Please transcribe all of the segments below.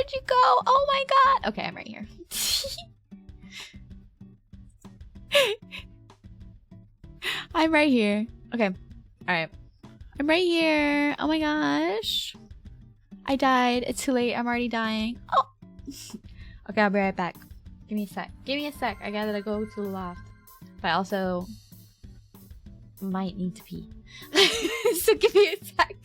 did you go? Oh my god. Okay, I'm right here. I'm right here. Okay. Alright. I'm right here. Oh my gosh. I died. It's too late. I'm already dying. Oh. Okay, I'll be right back. Give me a sec. Give me a sec. I gotta go to the loft. But I also might need to pee. So give me a sec.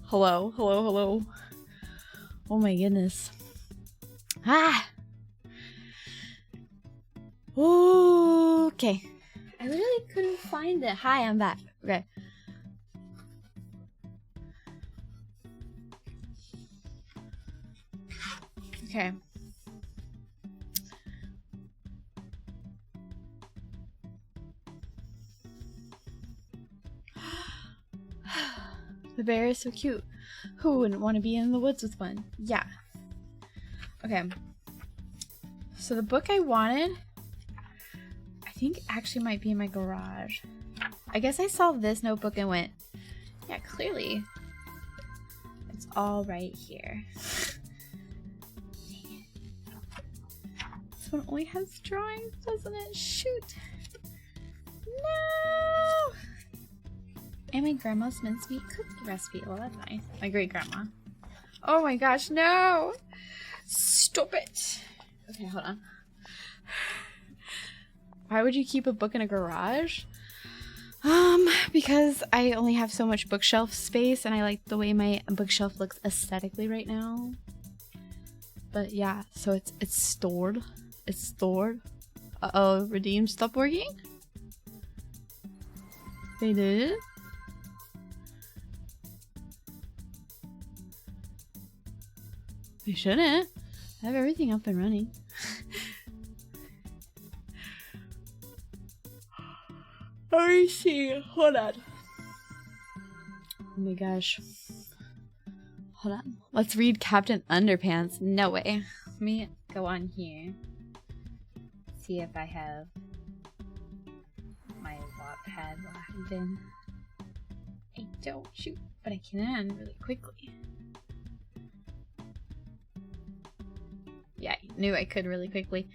Hello, hello, hello. Oh my goodness. Ah! Okay. I literally couldn't find it. Hi, I'm back. Okay. Okay. The bear is so cute. Who wouldn't want to be in the woods with one? Yeah. Okay. So the book I wanted, I think actually might be in my garage. I guess I saw this notebook and went, yeah, clearly. It's all right here. Dang it. This one only has drawings, doesn't it? Shoot. No! And my grandma's mincemeat cookie recipe. Well, that's nice. My great grandma. Oh my gosh, no! Stop it! Okay, hold on. Why would you keep a book in a garage? Because I only have so much bookshelf space and I like the way my bookshelf looks aesthetically right now. But yeah, so it's stored. It's stored. Uh-oh, redeem stopped working? They did? They shouldn't. I have everything up and running. Let me see. Hold on. Oh my gosh. Hold on. Let's read Captain Underpants. No way. Let me go on here. See if I have my Wattpad logged in. I don't. Shoot. But I can really quickly. Yeah, I knew I could really quickly.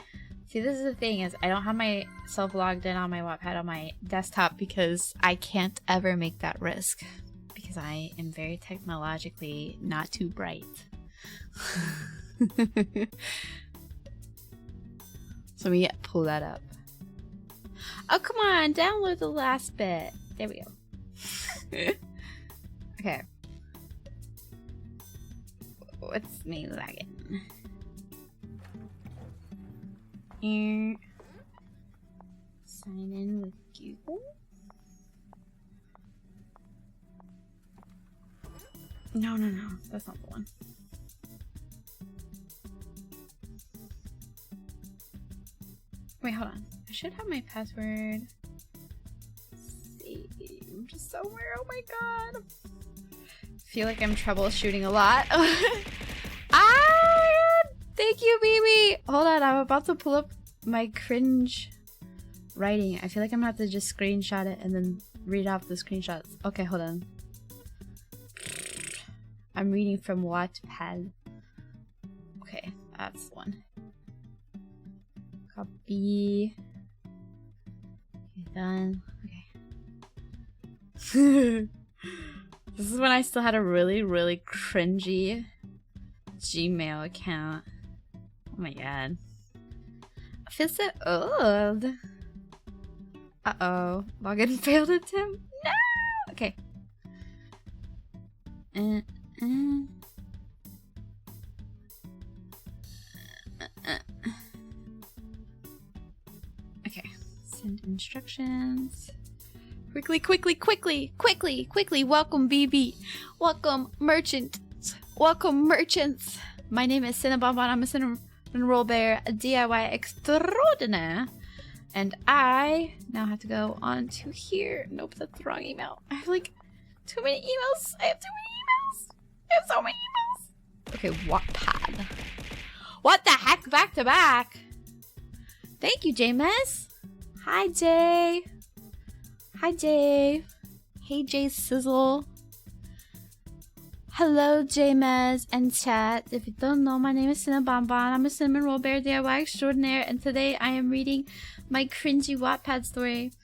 See, this is the thing, is I don't have myself logged in on my Wattpad on my desktop because I can't ever make that risk. Because I am very technologically not too bright. So let me pull that up. Oh, come on, download the last bit. There we go. Okay. What's me lagging? Here. Sign in with Google. No, that's not the one. Wait, hold on. I should have my password saved somewhere. Oh my god. Feel like I'm troubleshooting a lot. Thank you, baby. Hold on, I'm about to pull up my cringe writing. I feel like I'm gonna have to just screenshot it and then read off the screenshots. Okay, hold on. I'm reading from Wattpad. Okay, that's one. Copy. Okay, done. Okay. This is when I still had a really, really cringy Gmail account. Oh my god. I feel so old. Uh-oh. Login failed attempt. No! Okay. Okay. Send instructions. Quickly. Welcome, BB. Welcome, merchant. Welcome, merchants. My name is Sena. I'm a cinnamon roll bear, a DIY extraordinaire. And I now have to go on to here. Nope, that's the wrong email. I have like too many emails. I have so many emails. Okay, Wattpad. What the heck? Back to back. Thank you, J-Mess. Hi, Jay. Hi, Jay. Hey, Jay Sizzle. Hello, J-Mez and chat. If you don't know, my name is Sena Bonbon. I'm a cinnamon roll bear DIY extraordinaire, and today I am reading my cringy Wattpad stories.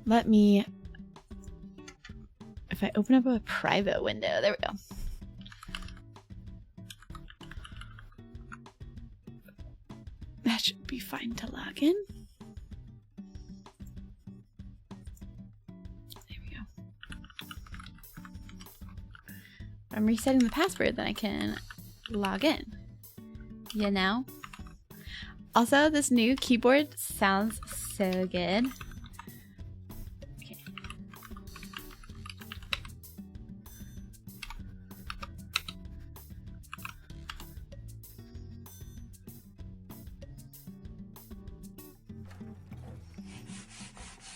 Let me... If I open up a private window, there we go. That should be fine to log in. There we go. I'm resetting the password, then I can log in. You know? Also, this new keyboard sounds so good. Okay.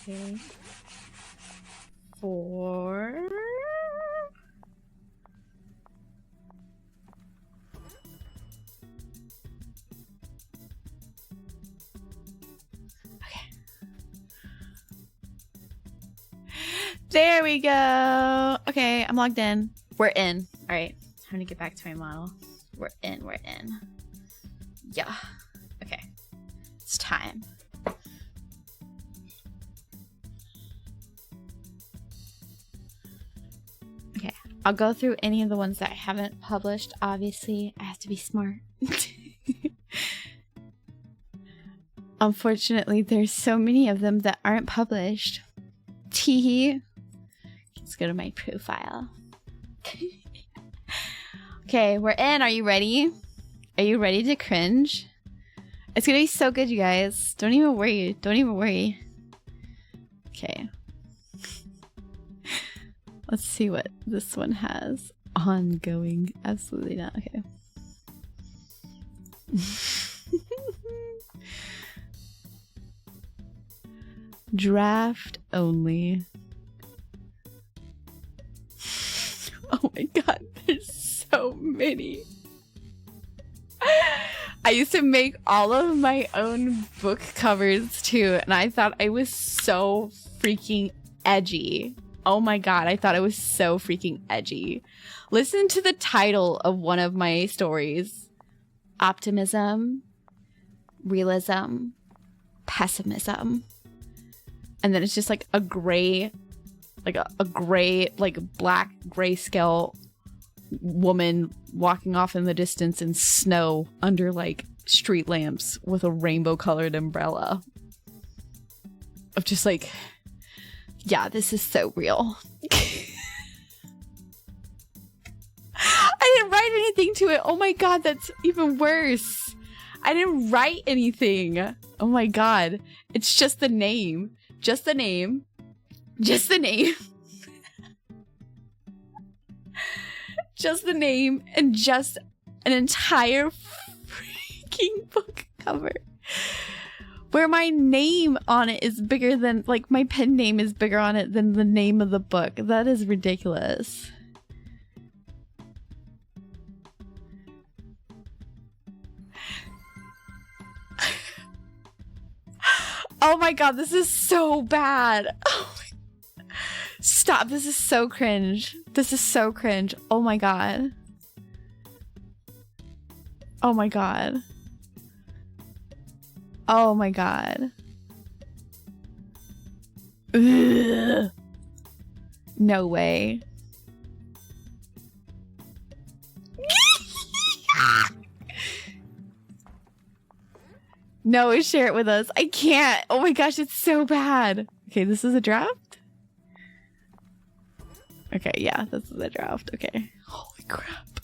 Okay. 4. There we go. Okay, I'm logged in. We're in. All right, time to get back to my model. We're in. Yeah. Okay, it's time. Okay, I'll go through any of the ones that I haven't published. Obviously, I have to be smart. Unfortunately, there's so many of them that aren't published. Teehee. Let's go to my profile. Okay, we're in. Are you ready? Are you ready to cringe? It's gonna be so good, you guys. Don't even worry. Don't even worry. Okay. Let's see what this one has. Ongoing. Absolutely not. Okay. Draft only. Oh my god, there's so many. I used to make all of my own book covers too, and I thought I was so freaking edgy. Oh my god, I thought I was so freaking edgy. Listen to the title of one of my stories. Optimism, realism, pessimism. And then it's just like a gray, like a gray, like black grayscale woman walking off in the distance in snow under like street lamps with a rainbow colored umbrella. Of just like, yeah, this is so real. I didn't write anything to it. Oh my god, that's even worse. I didn't write anything. Oh my god. It's just the name. Just the name. Just the name. Just the name and just an entire freaking book cover. Where my name on it is bigger than, like, my pen name is bigger on it than the name of the book. That is ridiculous. Oh my god, this is so bad. Oh my... Stop, this is so cringe. This is so cringe. Oh my god. Oh my god. Oh my god. Ugh. No way. No, share it with us. I can't. Oh my gosh, it's so bad. Okay, this is a draft? Okay, yeah, this is a draft. Okay. Holy crap.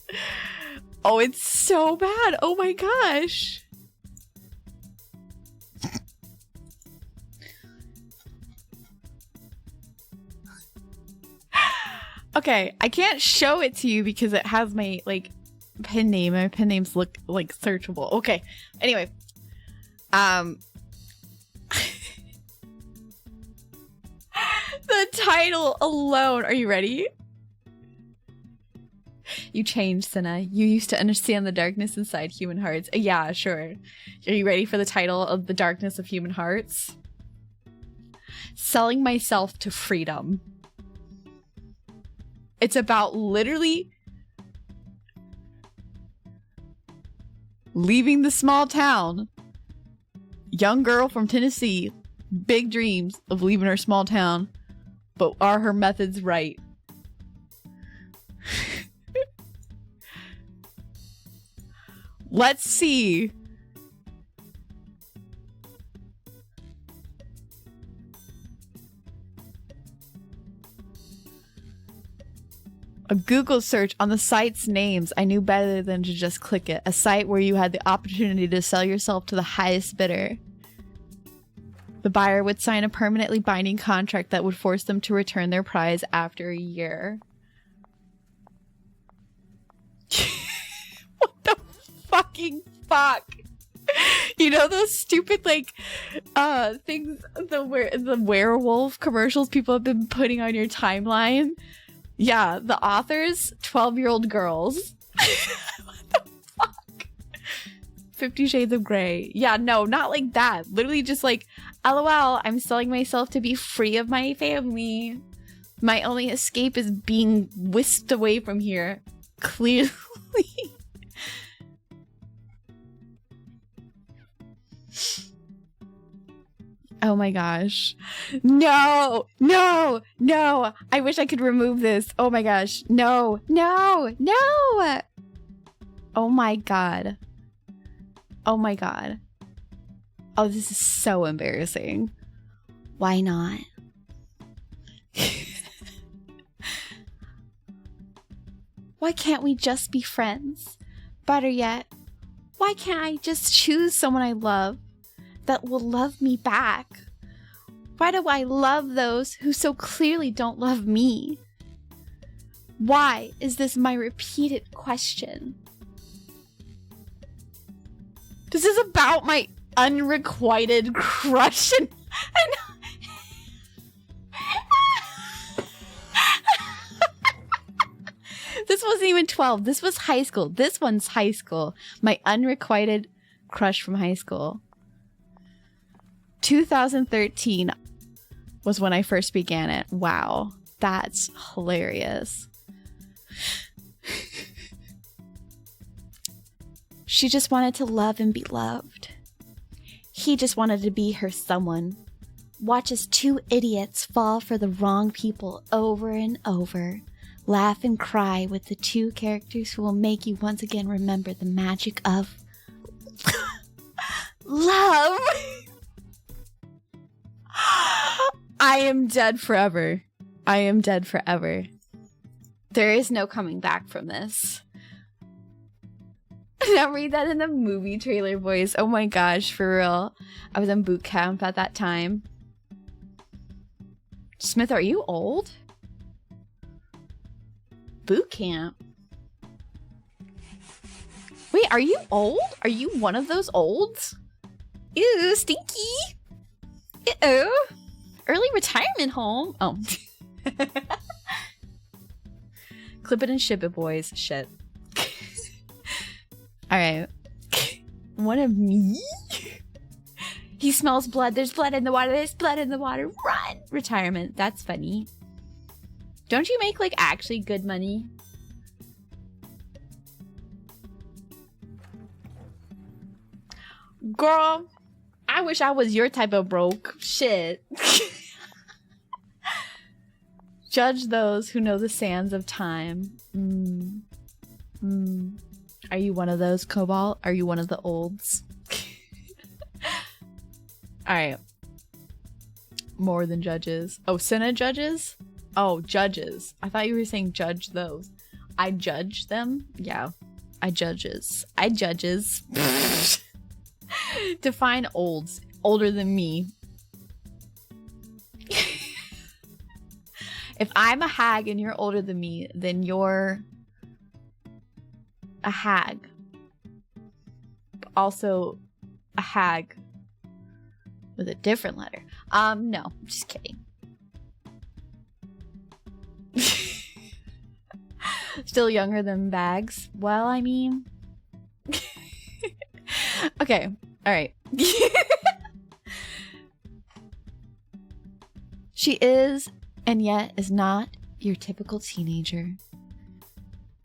Oh, it's so bad. Oh my gosh. Okay, I can't show it to you because it has my, like, pen name. My pen names look, like, searchable. Okay, anyway. The title alone. Are you ready? You changed, Sena. You used to understand the darkness inside human hearts. Yeah, sure. Are you ready for the title of The Darkness of Human Hearts? Selling myself to freedom. It's about literally leaving the small town. Young girl from Tennessee big dreams of leaving her small town, but are her methods right? Let's see. A Google search on the site's names. I knew better than to just click it. A site where you had the opportunity to sell yourself to the highest bidder. The buyer would sign a permanently binding contract that would force them to return their prize after a year. What the fucking fuck? You know those stupid like things, the werewolf commercials people have been putting on your timeline? Yeah, the authors, 12-year-old girls. What the fuck? 50 Shades of Grey. Yeah, no, not like that. Literally just like, LOL, I'm selling myself to be free of my family. My only escape is being whisked away from here. Clearly. Oh my gosh. No, no, no. I wish I could remove this. Oh my gosh. No, no, no. Oh my god. Oh my god. Oh, this is so embarrassing. Why not? Why can't we just be friends? Better yet, why can't I just choose someone I love that will love me back? Why do I love those who so clearly don't love me? Why is this my repeated question? This is about my unrequited crush and This wasn't even 12. This was high school. This one's high school. My unrequited crush from high school. 2013 was when I first began it. Wow. That's hilarious. She just wanted to love and be loved. He just wanted to be her someone. Watch as two idiots fall for the wrong people over and over. Laugh and cry with the two characters who will make you once again remember the magic of love. I am dead forever. I am dead forever. There is no coming back from this. Now read that in the movie trailer voice. Oh my gosh, for real. I was in boot camp at that time. Smith, are you old? Boot camp? Wait, are you old? Are you one of those olds? Ew, stinky. Ew. Early retirement home. Oh. Clip it and ship it, boys. Shit. Alright. One of me? He smells blood. There's blood in the water. There's blood in the water. Run! Retirement. That's funny. Don't you make, like, actually good money? Girl, I wish I was your type of broke. Shit. Judge those who know the sands of time. Are you one of those, Cobalt? Are you one of the olds? Alright. More than judges. Oh, Sena judges? Oh, judges. I thought you were saying judge those. I judge them? Yeah. I judges. I judges. Define olds. Older than me. If I'm a hag and you're older than me, then you're a hag. Also a hag with a different letter. No, I'm just kidding. Still younger than Bags. Well, I mean... Okay, alright. She is, and yet is not, your typical teenager.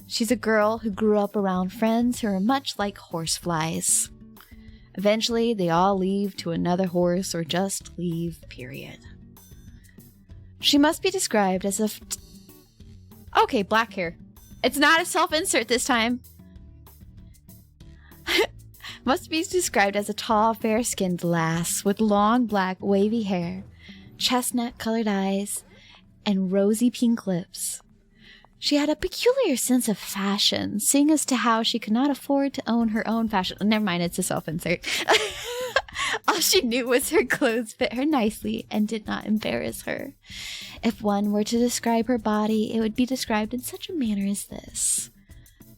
She's a girl who grew up around friends who are much like horseflies. Eventually, they all leave to another horse or just leave, period. She must be described as a... Okay, black hair. It's not a self-insert this time. Must be described as a tall, fair-skinned lass with long, black, wavy hair, chestnut-colored eyes, and rosy pink lips. She had a peculiar sense of fashion, seeing as to how she could not afford to own her own fashion. Never mind, it's a self-insert. All she knew was her clothes fit her nicely and did not embarrass her. If one were to describe her body, it would be described in such a manner as this.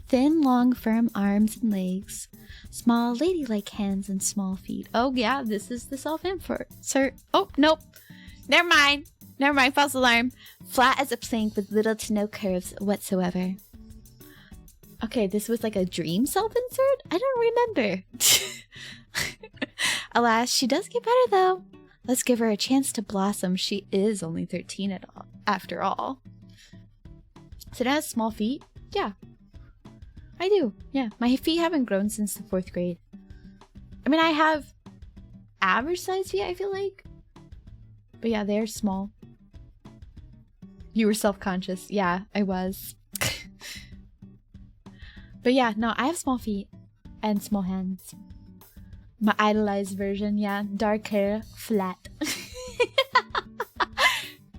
Thin, long, firm arms and legs, small, ladylike hands and small feet. Oh yeah, this is the self-insert. Oh, nope. Never mind. Never mind, false alarm. Flat as a plank with little to no curves whatsoever. Okay, this was like a dream self-insert? I don't remember. Alas, she does get better though. Let's give her a chance to blossom. She is only 13 after all. So it has small feet? Yeah. I do. Yeah. My feet haven't grown since the 4th grade. I mean, I have average size feet, I feel like. But yeah, they're small. You were self-conscious. Yeah, I was. But yeah, no, I have small feet and small hands. My idolized version, yeah. Dark hair, flat.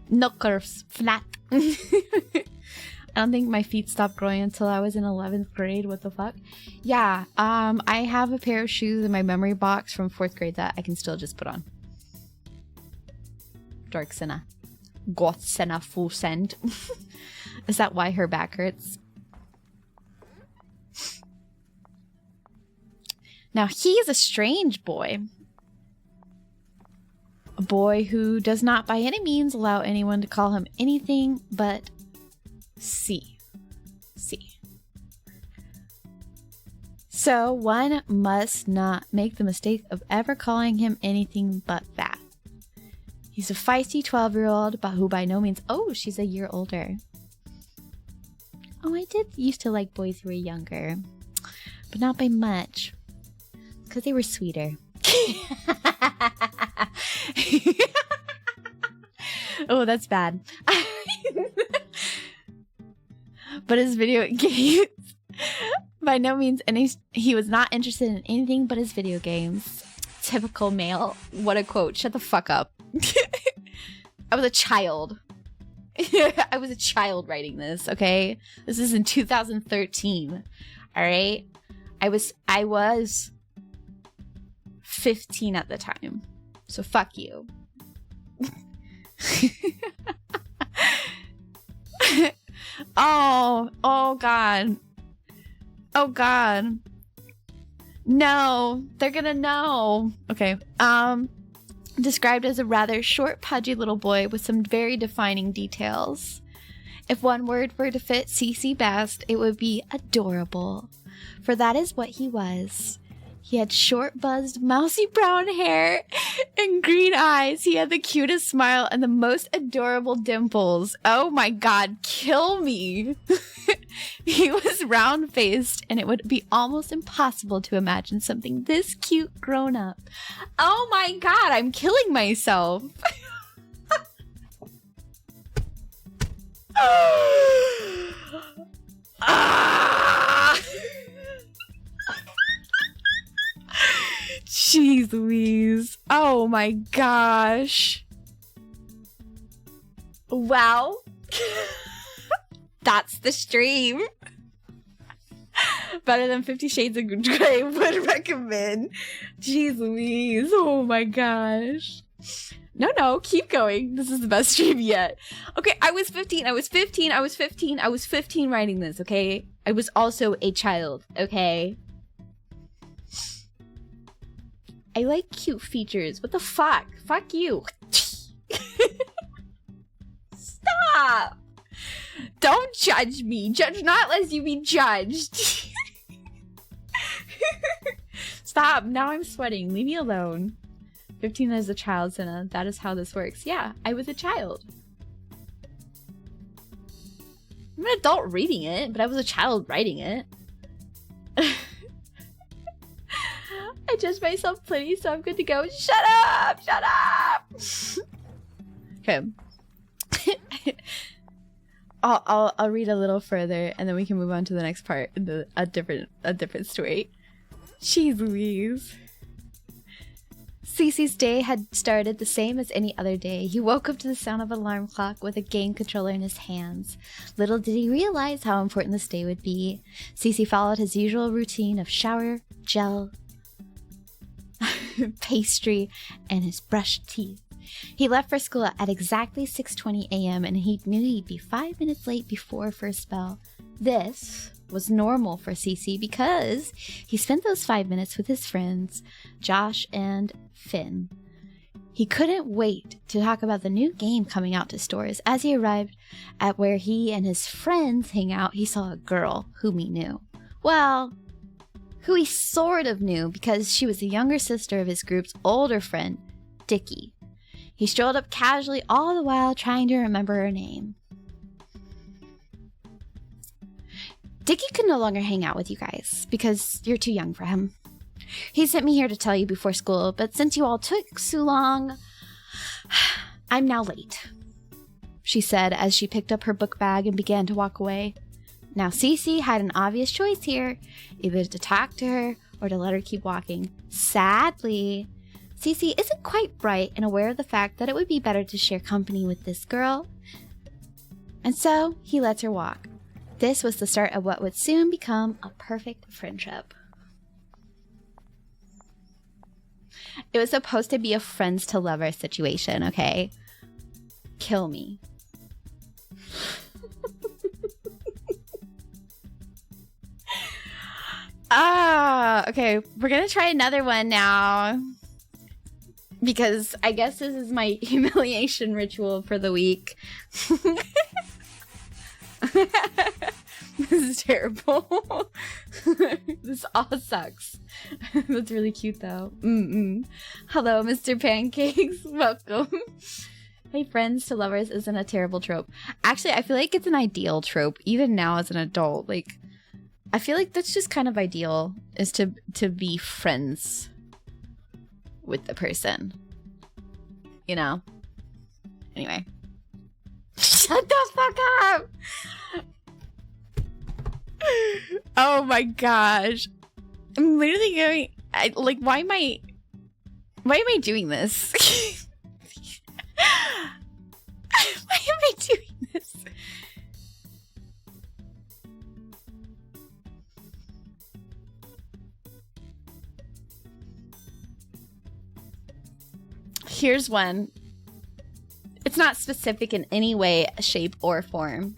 No curves, flat. I don't think my feet stopped growing until I was in 11th grade. What the fuck? Yeah, I have a pair of shoes in my memory box from 4th grade that I can still just put on. Dark Sena. Goth Sena full send. Is that why her back hurts? Now, he is a strange boy. A boy who does not by any means allow anyone to call him anything but C. So, one must not make the mistake of ever calling him anything but that. He's a feisty 12-year-old, but who by no means... Oh, she's a year older. Oh, I did used to like boys who were younger. But not by much. Because they were sweeter. Oh, that's bad. But his video games... By no means he was not interested in anything but his video games. Typical male. What a quote. Shut the fuck up. I was a child. I was a child writing this, okay? This is in 2013. Alright? I was 15 at the time. So fuck you. Oh god. Oh god. No, they're gonna know. Okay. Described as a rather short, pudgy little boy with some very defining details. If one word were to fit CC best, it would be adorable. For that is what he was. He had short, buzzed, mousy brown hair and green eyes. He had the cutest smile and the most adorable dimples. Oh my god, kill me. He was round-faced, and it would be almost impossible to imagine something this cute grown up. Oh my god, I'm killing myself. Jeez Louise. Oh my gosh. Well, that's the stream. Better than 50 Shades of Grey would recommend. Jeez Louise. Oh my gosh. No, keep going. This is the best stream yet. Okay, I was 15 writing this, okay? I was also a child, okay? I like cute features. What the fuck? Fuck you. Stop! Don't judge me. Judge not lest you be judged. Stop. Now I'm sweating. Leave me alone. 15 as a child, Sena. That is how this works. Yeah, I was a child. I'm an adult reading it, but I was a child writing it. I judged myself plenty, so I'm good to go. Shut up! Shut up! Okay. I'll read a little further, and then we can move on to the next part, a different story. Jeez Louise. Cece's day had started the same as any other day. He woke up to the sound of an alarm clock with a game controller in his hands. Little did he realize how important this day would be. Cece followed his usual routine of shower, gel, pastry, and his brushed teeth. He left for school at exactly 6:20 a.m. and he knew he'd be 5 minutes late before first bell. This was normal for Cece because he spent those 5 minutes with his friends, Josh and Finn. He couldn't wait to talk about the new game coming out to stores. As he arrived at where he and his friends hang out, he saw a girl whom he knew. Well, who he sort of knew because she was the younger sister of his group's older friend, Dickie. He strolled up casually, all the while trying to remember her name. Dickie could no longer hang out with you guys because you're too young for him. He sent me here to tell you before school, but since you all took so long, I'm now late, she said as she picked up her book bag and began to walk away. Now Cece had an obvious choice here, either to talk to her or to let her keep walking. Sadly, Cece isn't quite bright and aware of the fact that it would be better to share company with this girl, and so he lets her walk. This was the start of what would soon become a perfect friendship. It was supposed to be a friends to lovers situation, okay? Kill me. Okay, we're gonna try another one now. Because I guess this is my humiliation ritual for the week. This is terrible. This all sucks. That's really cute though. Hello, Mr. Pancakes. Welcome. Hey, friends to lovers isn't a terrible trope. Actually, I feel like it's an ideal trope, even now as an adult. Like, I feel like that's just kind of ideal, is to be friends with the person, you know? Anyway. Shut the fuck up! Oh my gosh. I'm literally going, why am I doing this? Why am I doing this? Here's one. It's not specific in any way, shape, or form.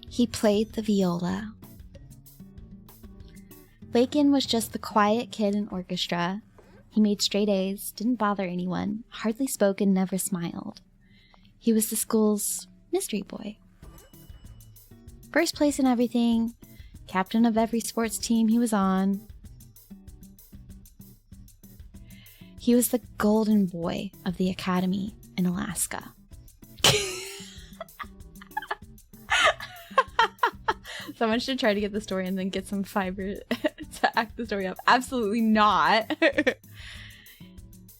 He played the viola. Lakin was just the quiet kid in orchestra. He made straight A's, didn't bother anyone, hardly spoke and never smiled. He was the school's mystery boy. First place in everything, captain of every sports team he was on. He was the golden boy of the academy in Alaska. Someone should try to get the story and then get some fiber to act the story up. Absolutely not.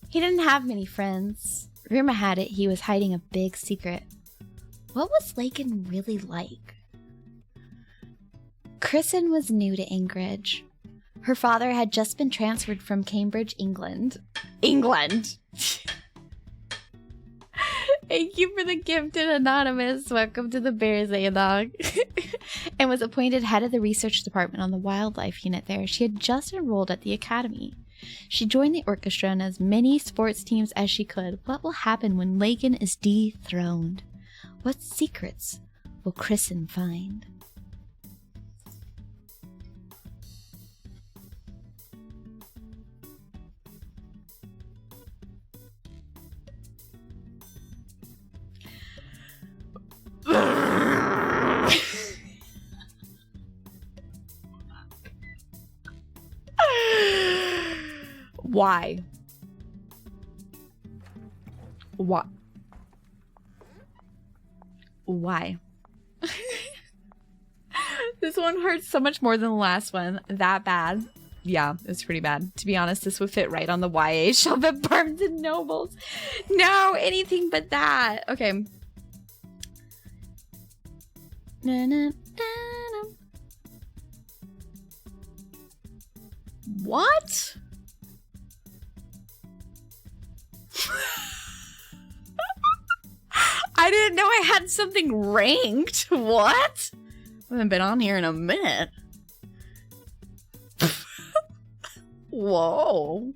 He didn't have many friends. Rumor had it he was hiding a big secret. What was Lakin really like? Kristen was new to Anchorage. Her father had just been transferred from Cambridge, England. England! Thank you for the gifted anonymous. Welcome to the Bears, dog. And was appointed head of the research department on the wildlife unit there. She had just enrolled at the academy. She joined the orchestra and as many sports teams as she could. What will happen when Lakin is dethroned? What secrets will Kristen find? Why? What? Why? This one hurts so much more than the last one. That bad. yeah, it's pretty bad. To be honest, this would fit right on the YA shelf at Barnes and Nobles. No, anything but that. Okay. Na, na, na, na. What? I didn't know I had something ranked. What? I haven't been on here in a minute. Whoa.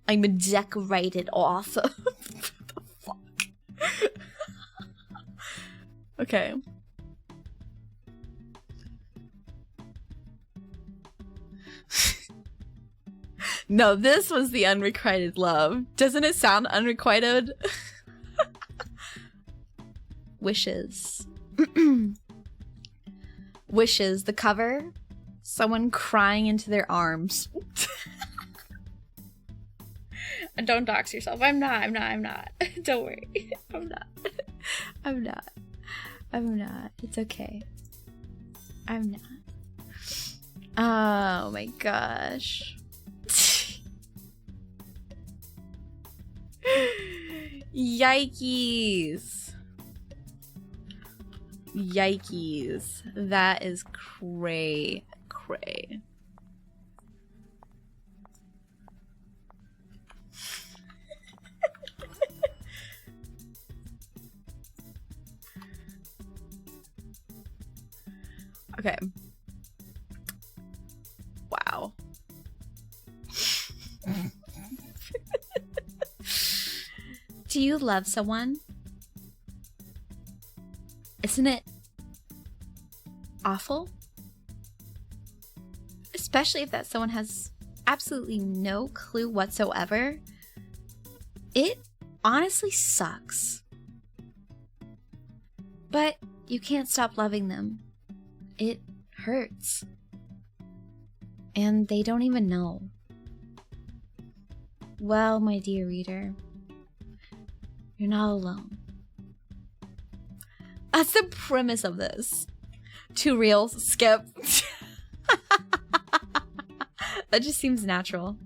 I'm a decorated author. What the fuck? Okay. No, this was the unrequited love. Doesn't it sound unrequited? Wishes. Wishes, the cover. Someone crying into their arms. Don't dox yourself. I'm not. Don't worry. I'm not. It's okay. I'm not. Oh my gosh. Yikes. Yikes. That is cray. Okay. Wow. Do you love someone? Isn't it awful? Especially if that someone has absolutely no clue whatsoever. It honestly sucks. But you can't stop loving them. It hurts. And they don't even know. Well, my dear reader, you're not alone. That's the premise of this. Too real, skip. That just seems natural.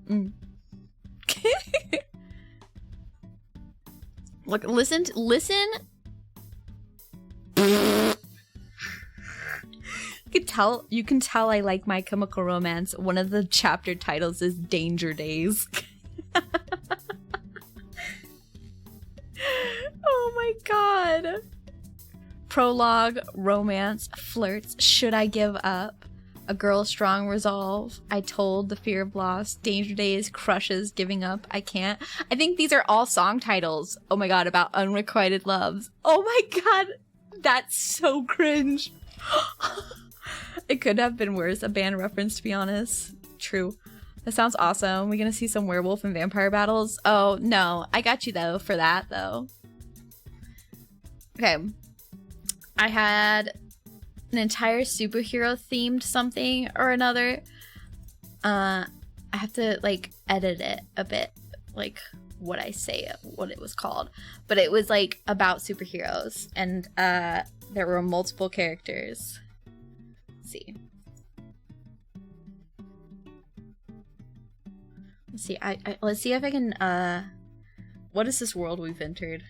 Look, listen. You can tell I like My Chemical Romance. One of the chapter titles is Danger Days. Oh my god. Prologue, romance, flirts, should I give up? A girl's strong resolve, I told, the fear of loss, danger days, crushes, giving up, I can't. I think these are all song titles. Oh my god, about unrequited loves. Oh my god, that's so cringe. It could have been worse. A band reference, to be honest. True. That sounds awesome. We're gonna see some werewolf and vampire battles. Oh, no. I got you, though, for that, though. Okay. I had an entire superhero-themed something or another. I have to, like, edit it a bit. Like, what I say, what it was called. But it was, like, about superheroes. And, there were multiple characters. See. Let's see. Let's see if I can. What is this world we've entered?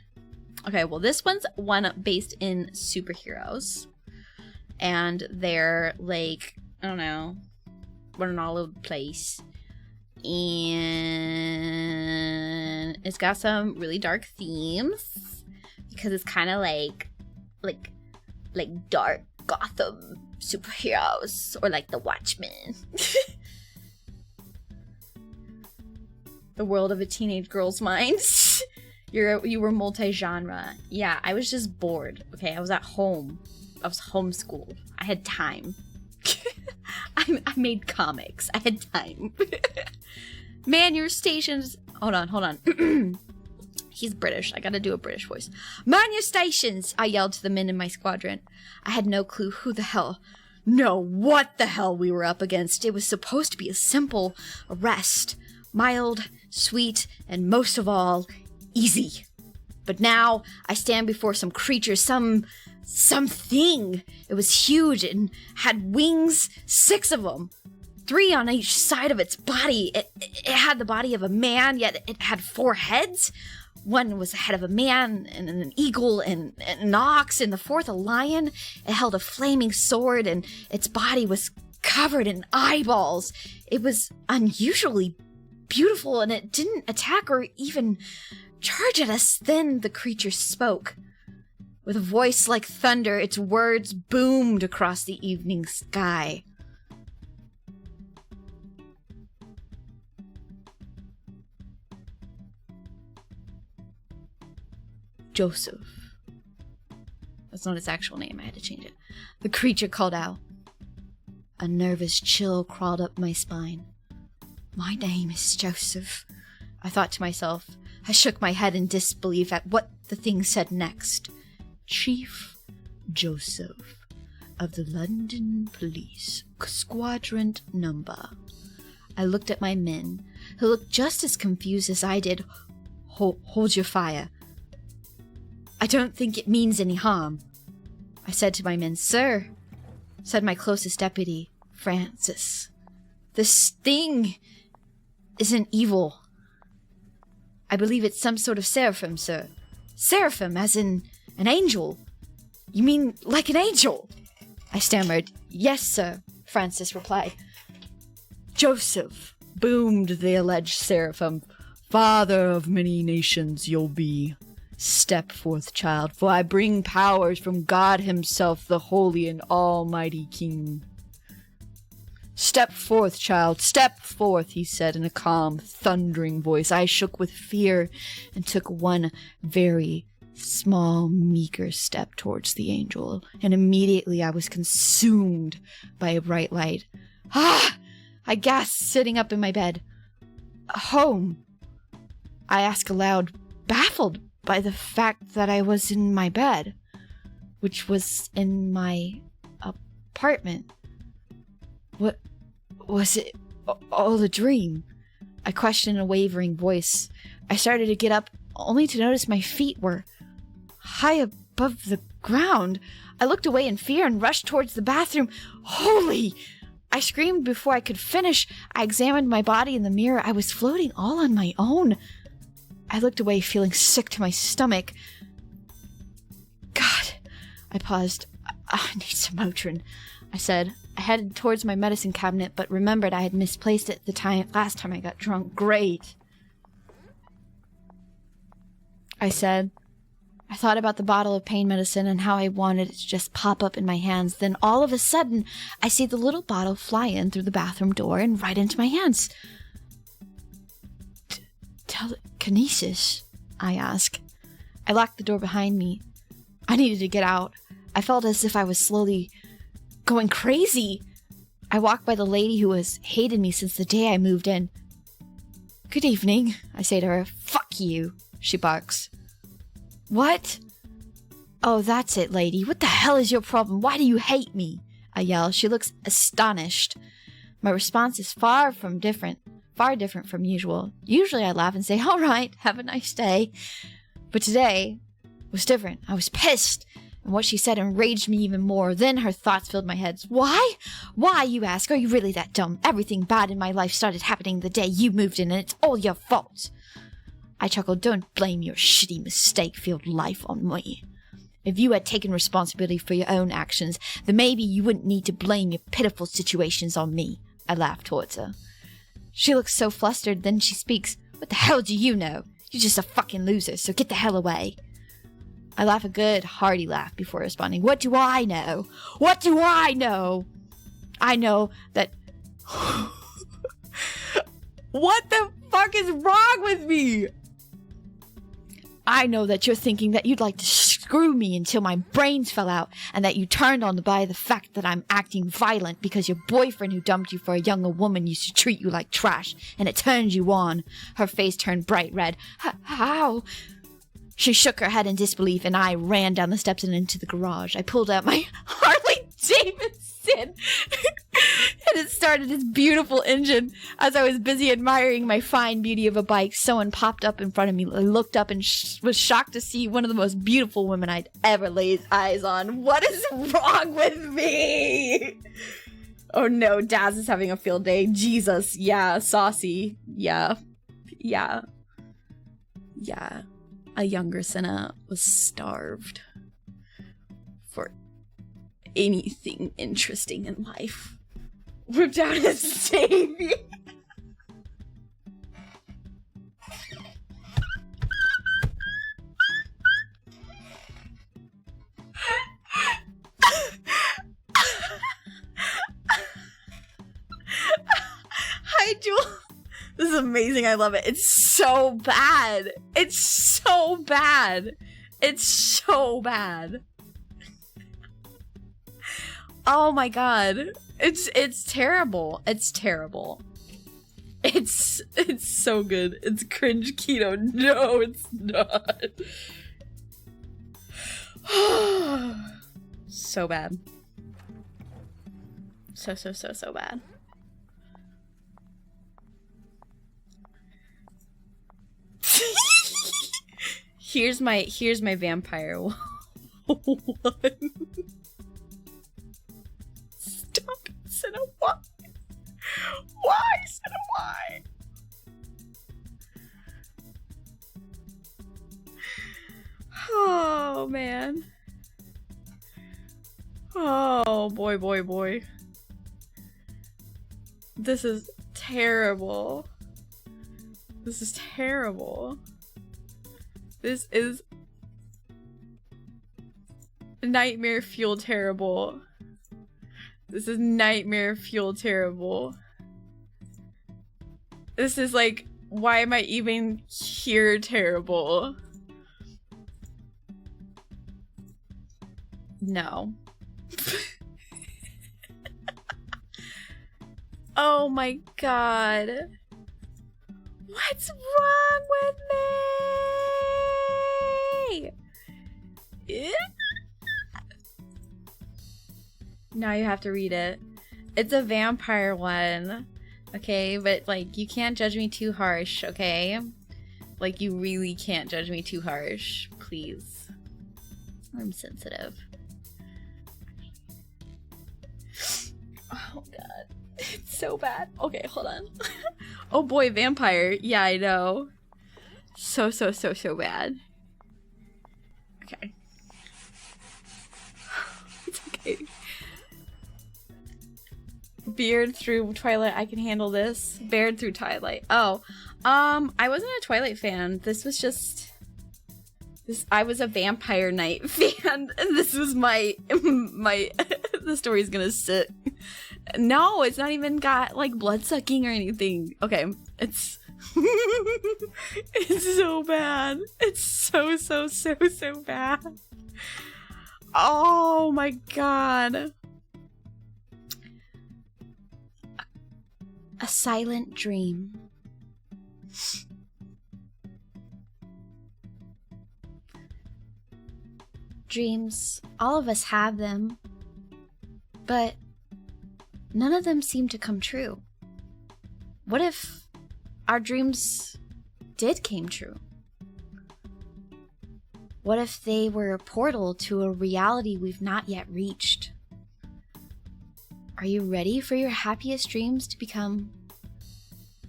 Okay, well, this one's one based in superheroes, and they're like, I don't know, running all over the place, and it's got some really dark themes because it's kind of like dark Gotham superheroes, or like the Watchmen. The world of a teenage girl's mind. You were multi-genre. Yeah, I was just bored. Okay, I was at home. I was homeschooled. I had time. I made comics. I had time. Man, your stations. Hold on. He's British. I gotta do a British voice. Man your stations! I yelled to the men in my squadron. I had no clue what the hell we were up against. It was supposed to be a simple arrest. Mild, sweet, and most of all, easy. But now I stand before some creature, something. It was huge and had wings, 6 of them. 3 on each side of its body. It had the body of a man, yet it had 4 heads. One was the head of a man, and an eagle, and an ox, and the 4th a lion. It held a flaming sword, and its body was covered in eyeballs. It was unusually beautiful, and it didn't attack or even charge at us. Then the creature spoke. With a voice like thunder, its words boomed across the evening sky. Joseph. That's not its actual name. I had to change it. The creature called out. A nervous chill crawled up my spine. My name is Joseph, I thought to myself. I shook my head in disbelief at what the thing said next. Chief Joseph of the London Police, Squadron Number. I looked at my men, who looked just as confused as I did. Hold your fire. I don't think it means any harm, I said to my men. Sir, said my closest deputy, Francis, this thing isn't evil. I believe it's some sort of seraphim, sir. Seraphim, as in an angel. You mean like an angel? I stammered. Yes, sir, Francis replied. Joseph, boomed the alleged seraphim, father of many nations you'll be. Step forth, child, for I bring powers from God himself, the holy and almighty King. Step forth, child, step forth, he said in a calm, thundering voice. I shook with fear and took one very small, meager step towards the angel, and immediately I was consumed by a bright light. Ah! I gasped, sitting up in my bed. Home? I asked aloud, baffled by the fact that I was in my bed, which was in my apartment. What was it all a dream? I questioned in a wavering voice. I started to get up, only to notice my feet were high above the ground. I looked away in fear and rushed towards the bathroom. Holy! I screamed before I could finish. I examined my body in the mirror. I was floating all on my own. I looked away, feeling sick to my stomach. God, I paused. I need some Motrin, I said. I headed towards my medicine cabinet, but remembered I had misplaced it last time I got drunk. Great, I said. I thought about the bottle of pain medicine and how I wanted it to just pop up in my hands. Then all of a sudden, I see the little bottle fly in through the bathroom door and right into my hands. Telekinesis? I asked. I locked the door behind me. I needed to get out. I felt as if I was slowly going crazy. I walked by the lady who has hated me since the day I moved in. Good evening, I say to her. Fuck you, she barks. What? Oh, that's it, lady. What the hell is your problem? Why do you hate me? I yell. She looks astonished. My response is far different from usual. Usually I laugh and say, all right, have a nice day. But today was different. I was pissed, and what she said enraged me even more. Then her thoughts filled my head. Why? Why, you ask? Are you really that dumb? Everything bad in my life started happening the day you moved in, and it's all your fault. I chuckled. Don't blame your shitty mistake-filled life on me. If you had taken responsibility for your own actions, then maybe you wouldn't need to blame your pitiful situations on me. I laughed towards her. She looks so flustered, then she speaks. What the hell do you know? You're just a fucking loser, so get the hell away. I laugh a good, hearty laugh before responding. What do I know? What do I know? I know that... What the fuck is wrong with me? I know that you're thinking that you'd like to screw me until my brains fell out, and that you turned on by the fact that I'm acting violent because your boyfriend who dumped you for a younger woman used to treat you like trash, and it turned you on. Her face turned bright red. How? She shook her head in disbelief, and I ran down the steps and into the garage. I pulled out my Harley Davidson, and it started its beautiful engine. As I was busy admiring my fine beauty of a bike, someone popped up in front of me. I looked up and was shocked to see one of the most beautiful women I'd ever laid eyes on. What is wrong with me? Oh no, Daz is having a field day. Jesus, yeah, saucy. Yeah. Yeah. Yeah. A younger Sena was starved for anything interesting in life. Whipped out his baby. Hi, Jewel. This is amazing. I love it. It's so bad. It's so bad. It's so bad. Oh my god. It's terrible. It's terrible. It's so good. It's cringe keto. No, it's not. So bad. So bad. Here's my vampire one. Stop, Sena, why? Why, Sena, why? Oh man. Oh boy. This is terrible. This is terrible. This is nightmare fuel terrible. This is nightmare fuel terrible. This is like, why am I even here terrible? No. Oh my god. What's wrong with me? Now you have to read it. It's a vampire one. Okay, but like you can't judge me too harsh, okay? Like you really can't judge me too harsh, please. I'm sensitive. Oh god. It's so bad. Okay, hold on. Oh boy, vampire. Yeah, I know. So bad. Okay. It's okay. Beard through Twilight. I can handle this. Bared through Twilight. Oh. I wasn't a Twilight fan. This was just... I was a Vampire Knight fan. And this was my... the story's gonna sit. No, it's not even got, like, blood-sucking or anything. Okay, it's... it's so bad. It's so bad. Oh my god. A silent dream. Dreams, all of us have them, but none of them seem to come true. What if our dreams did came true? What if they were a portal to a reality we've not yet reached? Are you ready for your happiest dreams to become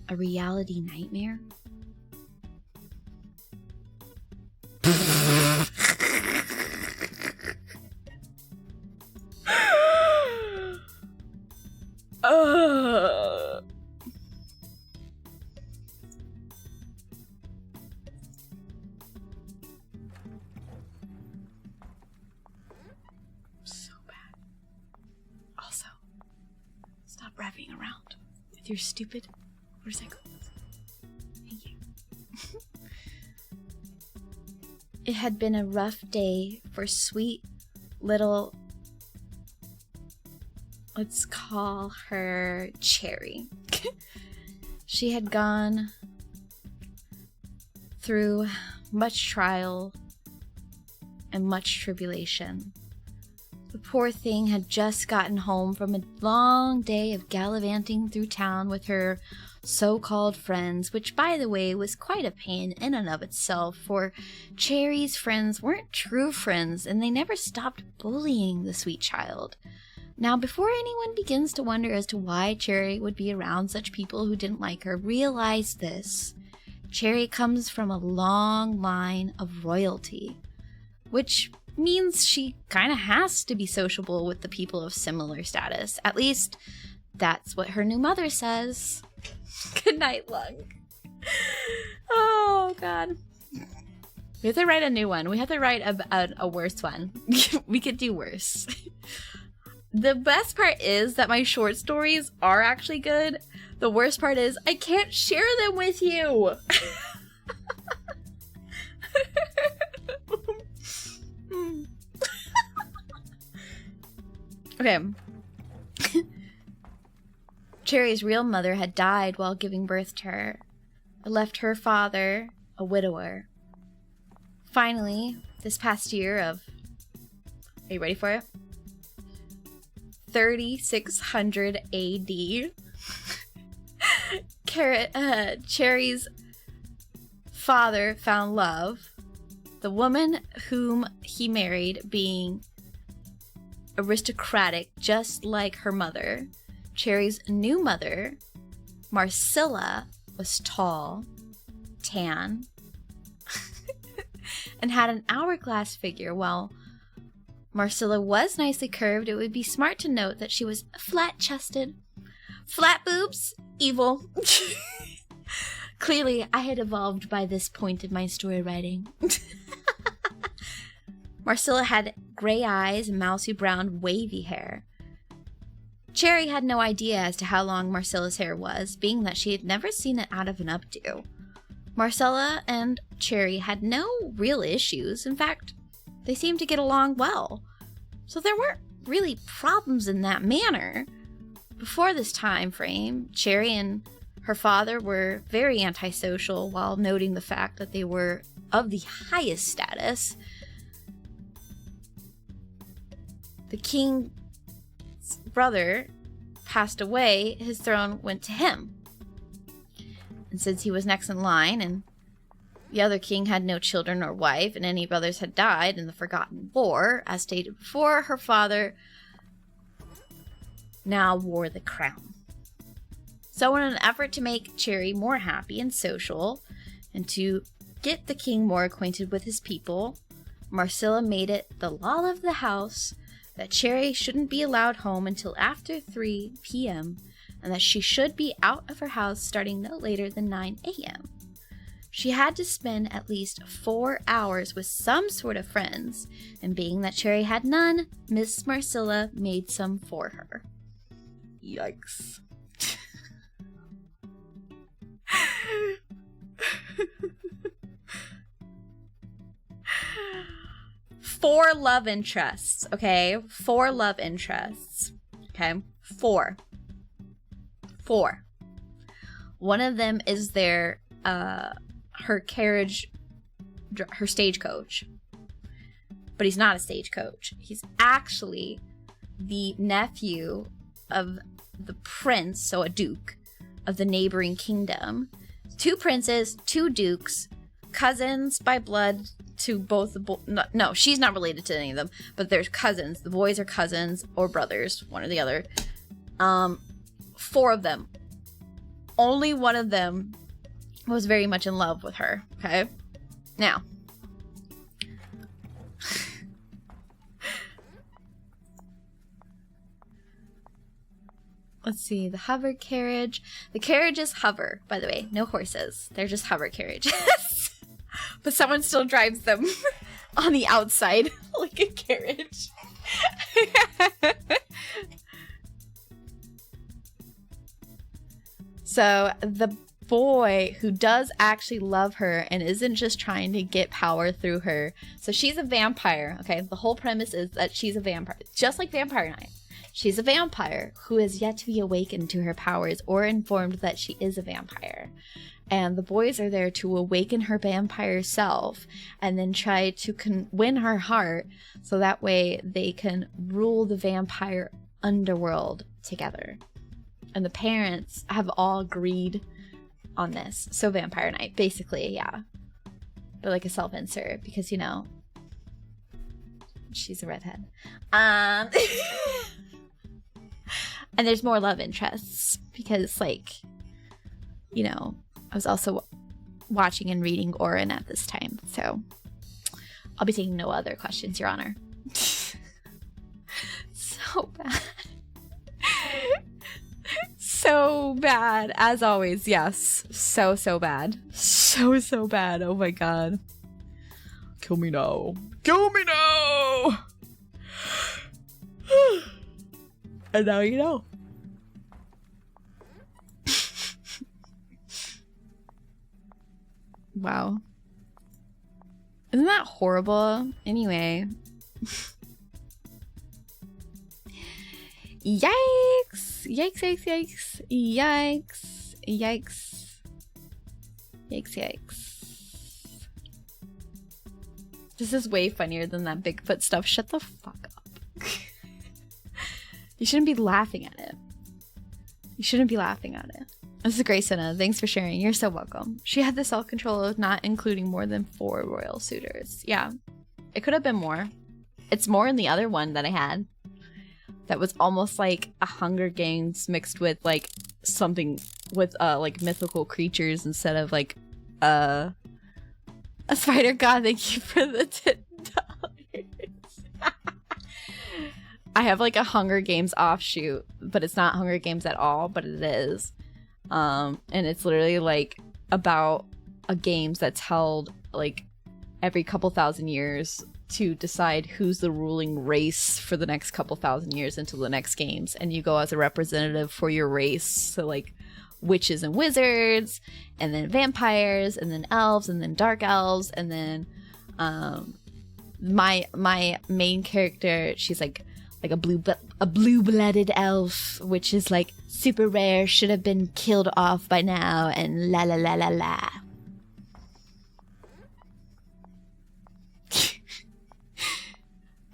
a reality nightmare? So bad. Also, stop wrapping around with your stupid motorcycles. Thank you. It had been a rough day for sweet little... let's call her Cherry. She had gone through much trial and much tribulation. The poor thing had just gotten home from a long day of gallivanting through town with her so-called friends, which, by the way, was quite a pain in and of itself, for Cherry's friends weren't true friends, and they never stopped bullying the sweet child. Now, before anyone begins to wonder as to why Cherry would be around such people who didn't like her, realize this. Cherry comes from a long line of royalty, which means she kind of has to be sociable with the people of similar status. At least, that's what her new mother says. Good night, Lung. Oh, God. We have to write a new one. We have to write a worse one. We could do worse. The best part is that my short stories are actually good. The worst part is I can't share them with you. Okay. Cherry's real mother had died while giving birth to her. It left her father a widower. Finally, this past year of... Are you ready for it? 3600 AD. Cherry's father found love. The woman whom he married being aristocratic, just like her mother. Cherry's new mother, Marcilla, was tall, tan, and had an hourglass figure. While Marcilla was nicely curved, it would be smart to note that she was flat-chested. Flat boobs? Evil. Clearly, I had evolved by this point in my story writing. Marcilla had gray eyes and mousy brown wavy hair. Cherry had no idea as to how long Marcilla's hair was, being that she had never seen it out of an updo. Marcilla and Cherry had no real issues. In fact, they seemed to get along well. So there weren't really problems in that manner. Before this time frame, Cherry and her father were very antisocial while noting the fact that they were of the highest status. The king's brother passed away, his throne went to him. And since he was next in line and the other king had no children or wife, and any brothers had died in the Forgotten War, as stated before, her father now wore the crown. So in an effort to make Cherry more happy and social, and to get the king more acquainted with his people, Marcilla made it the law of the house that Cherry shouldn't be allowed home until after 3 p.m., and that she should be out of her house starting no later than 9 a.m. She had to spend at least 4 hours with some sort of friends, and being that Cherry had none, Miss Marcilla made some for her. Yikes. 4 love interests, okay? 4 love interests, okay? 4. One of them is her stagecoach. But he's not a stagecoach. He's actually the nephew of the prince, so a duke, of the neighboring kingdom. 2 princes, 2 dukes, cousins by blood to both the no, she's not related to any of them, but they're cousins. The boys are cousins or brothers, one or the other. 4 of them. Only one of them was very much in love with her, okay? Now, let's see, the hover carriage. The carriages hover, by the way, no horses. They're just hover carriages. But someone still drives them on the outside like a carriage. So the boy who does actually love her and isn't just trying to get power through her. So she's a vampire, okay? The whole premise is that she's a vampire, just like Vampire Knight. She's a vampire who has yet to be awakened to her powers or informed that she is a vampire. And the boys are there to awaken her vampire self and then try to win her heart so that way they can rule the vampire underworld together. And the parents have all agreed on this. So Vampire Knight, basically, yeah. But like a self-insert because, you know, she's a redhead. And there's more love interests because, like, you know, I was also watching and reading Orin at this time. So I'll be taking no other questions, Your Honor. So bad. So bad. As always, yes. So bad. So bad. Oh my god. Kill me now. Kill me now! And now you know. Wow. Isn't that horrible? Anyway. Yikes! Yikes, yikes, yikes. Yikes. Yikes. Yikes, yikes. This is way funnier than that Bigfoot stuff. Shut the fuck up. You shouldn't be laughing at it. You shouldn't be laughing at it. This is great, Sena. Thanks for sharing. You're so welcome. She had the self-control of not including more than 4 royal suitors. Yeah. It could have been more. It's more in the other one that I had. That was almost like a Hunger Games mixed with, like, something with, like, mythical creatures instead of, like, a spider god. Thank you for the $10. I have, like, a Hunger Games offshoot, but it's not Hunger Games at all, but it is. And it's literally, like, about a games that's held, like, every couple thousand years to decide who's the ruling race for the next couple thousand years until the next games. And you go as a representative for your race. So, like, witches and wizards, and then vampires, and then elves, and then dark elves, and then my main character, she's like a blue-blooded elf, which is like super rare, should have been killed off by now, and la la la la la.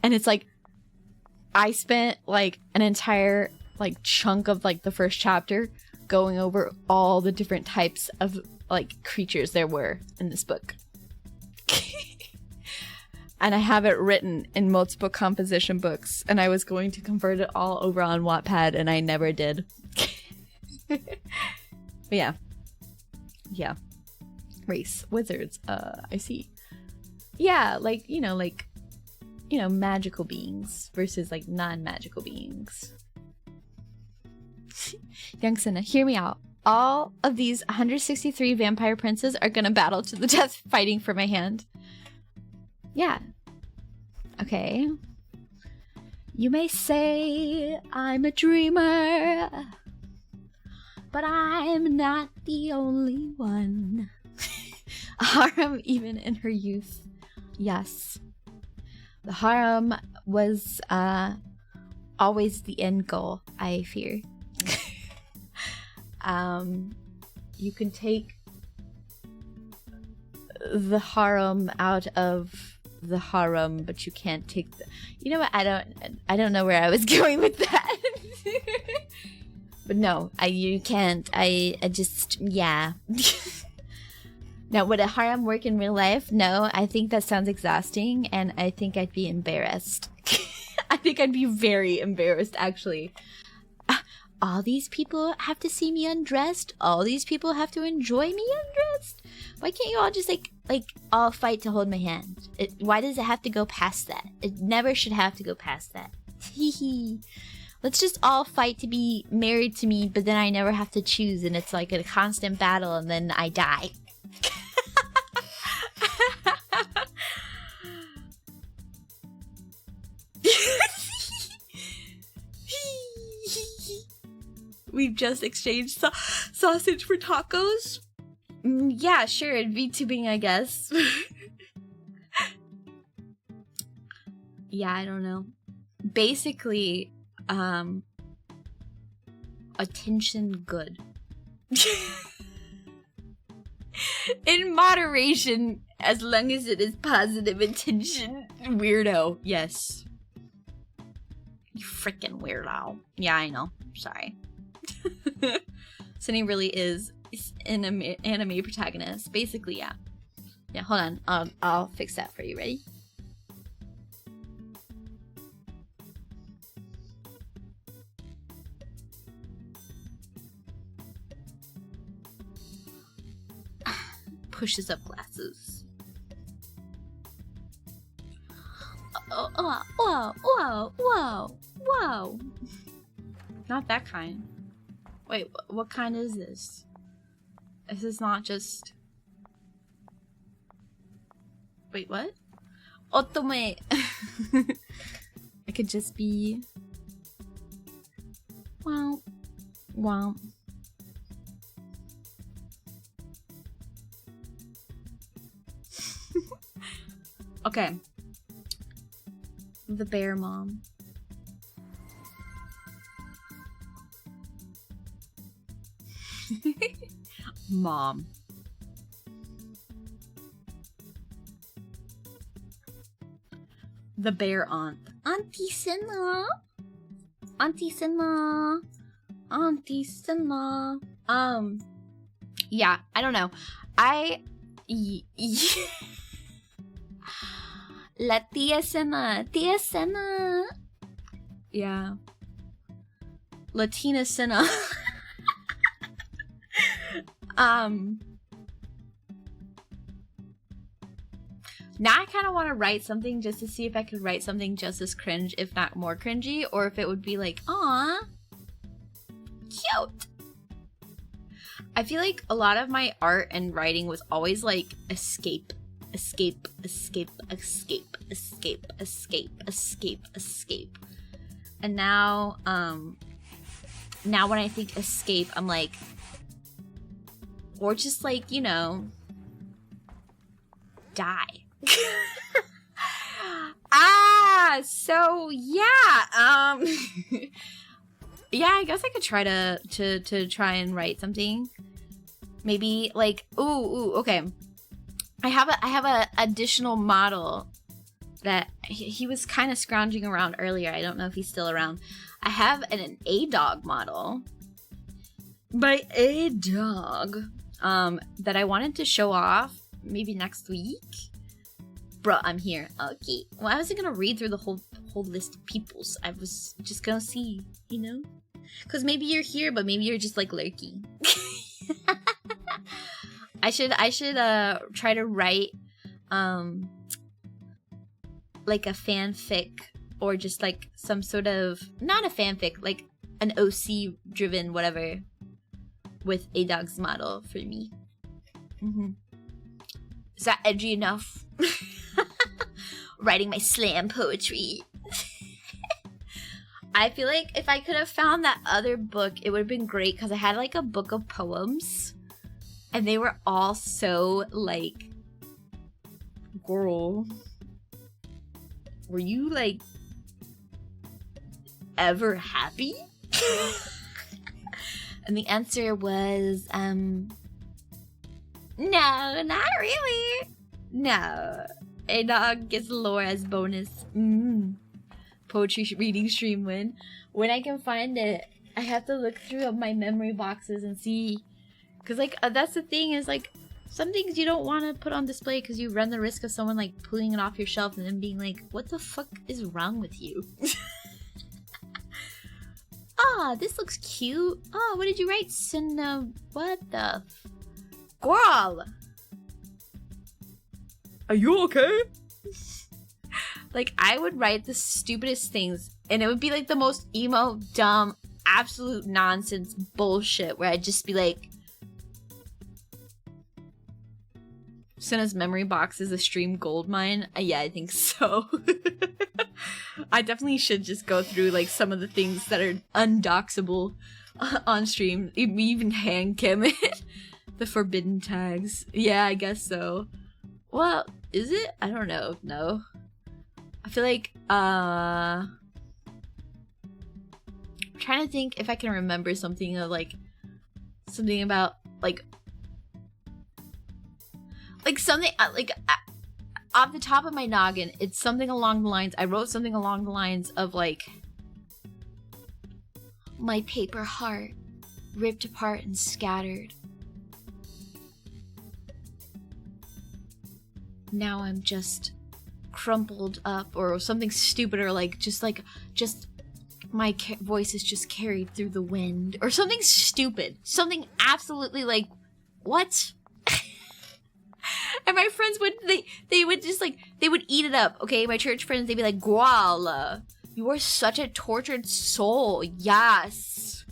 And it's like, I spent like an entire like chunk of like the first chapter going over all the different types of like creatures there were in this book. And I have it written in multiple composition books, and I was going to convert it all over on Wattpad, and I never did. But yeah. Yeah. Race. Wizards. I see. Yeah, like, you know, magical beings versus, like, non-magical beings. Young Sena, hear me out. All of these 163 vampire princes are gonna battle to the death fighting for my hand. Yeah. Okay. You may say I'm a dreamer, but I'm not the only one. A harem even in her youth. Yes. The harem was always the end goal, I fear. You can take the harem out of the harem, but you can't take the... You know what? I don't know where I was going with that. But no, you can't. I just... Yeah. Now, would a harem work in real life? No, I think that sounds exhausting, and I think I'd be embarrassed. I think I'd be very embarrassed, actually. All these people have to see me undressed? All these people have to enjoy me undressed? Why can't you all just, like all fight to hold my hand? Why does it have to go past that? It never should have to go past that. Hee. Let's just all fight to be married to me, but then I never have to choose, and it's like a constant battle, and then I die. We've just exchanged sausage for tacos. Yeah, sure, VTubing, I guess. Yeah, I don't know. Basically, attention good. In moderation, as long as it is positive attention. Weirdo, yes. You freaking weirdo. Yeah, I know. Sorry. Sena really is an anime protagonist. Basically, yeah. Yeah, hold on. I'll fix that for you. Ready? pushes up glasses. Oh, whoa, whoa, whoa, whoa. Not that kind. Wait, what kind is this? This is not just... Wait, what? Otome! It could just be... Wow. Wow. Okay. The bear mom. Mom. The bear aunt. Auntie Sena. Auntie Sena. Auntie Sena. Yeah, I don't know. La tía Sena. Tía Sena. Yeah. Latina Sena. Now I kind of want to write something just to see if I could write something just as cringe, if not more cringy, or if it would be like, aw, cute. I feel like a lot of my art and writing was always like escape, escape, escape, escape, escape, escape, escape, escape. And now, now when I think escape, I'm like, or just like, you know, die. So yeah, yeah, I guess I could try to try and write something. Maybe like, ooh, okay. I have a additional model that he was kind of scrounging around earlier. I don't know if he's still around. I have an A-dog model by A-dog that I wanted to show off maybe next week. Bro, I'm here. Okay. Well, I wasn't gonna read through the whole list of peoples. I was just gonna see, you know? Because maybe you're here, but maybe you're just like lurking. I should try to write like a fanfic, or just like some sort of, not a fanfic, like an OC driven whatever with A-dog's model for me. Is that edgy enough? Writing my slam poetry. I feel like if I could have found that other book, it would have been great, because I had like a book of poems and they were all so like, girl, were you like ever happy? And the answer was no, not really. No. A-dog gets lore as bonus. Poetry reading stream win. When I can find it, I have to look through my memory boxes and see. Because, like, that's the thing, is, like, some things you don't want to put on display because you run the risk of someone, like, pulling it off your shelf and then being like, what the fuck is wrong with you? Ah, this looks cute. Oh, what did you write, Sena? What the girl? Are you okay? Like, I would write the stupidest things, and it would be like the most emo, dumb, absolute nonsense bullshit, where I'd just be like, Sena's memory box is a stream goldmine. Yeah, I think so. I definitely should just go through like some of the things that are undoxable on stream. Even hand cam it. The forbidden tags. Yeah, I guess so. Well, is it? I don't know. No. I feel like, I'm trying to think if I can remember something of, like, something about, like something, off the top of my noggin, it's something along the lines, I wrote something along the lines of, like, my paper heart, ripped apart and scattered. Now I'm just crumpled up, or something stupid, or like just my voice is just carried through the wind, or something stupid, something absolutely like, what? And my friends would, they would just like, they would eat it up, okay? My church friends, they'd be like, Guala, you are such a tortured soul. Yes.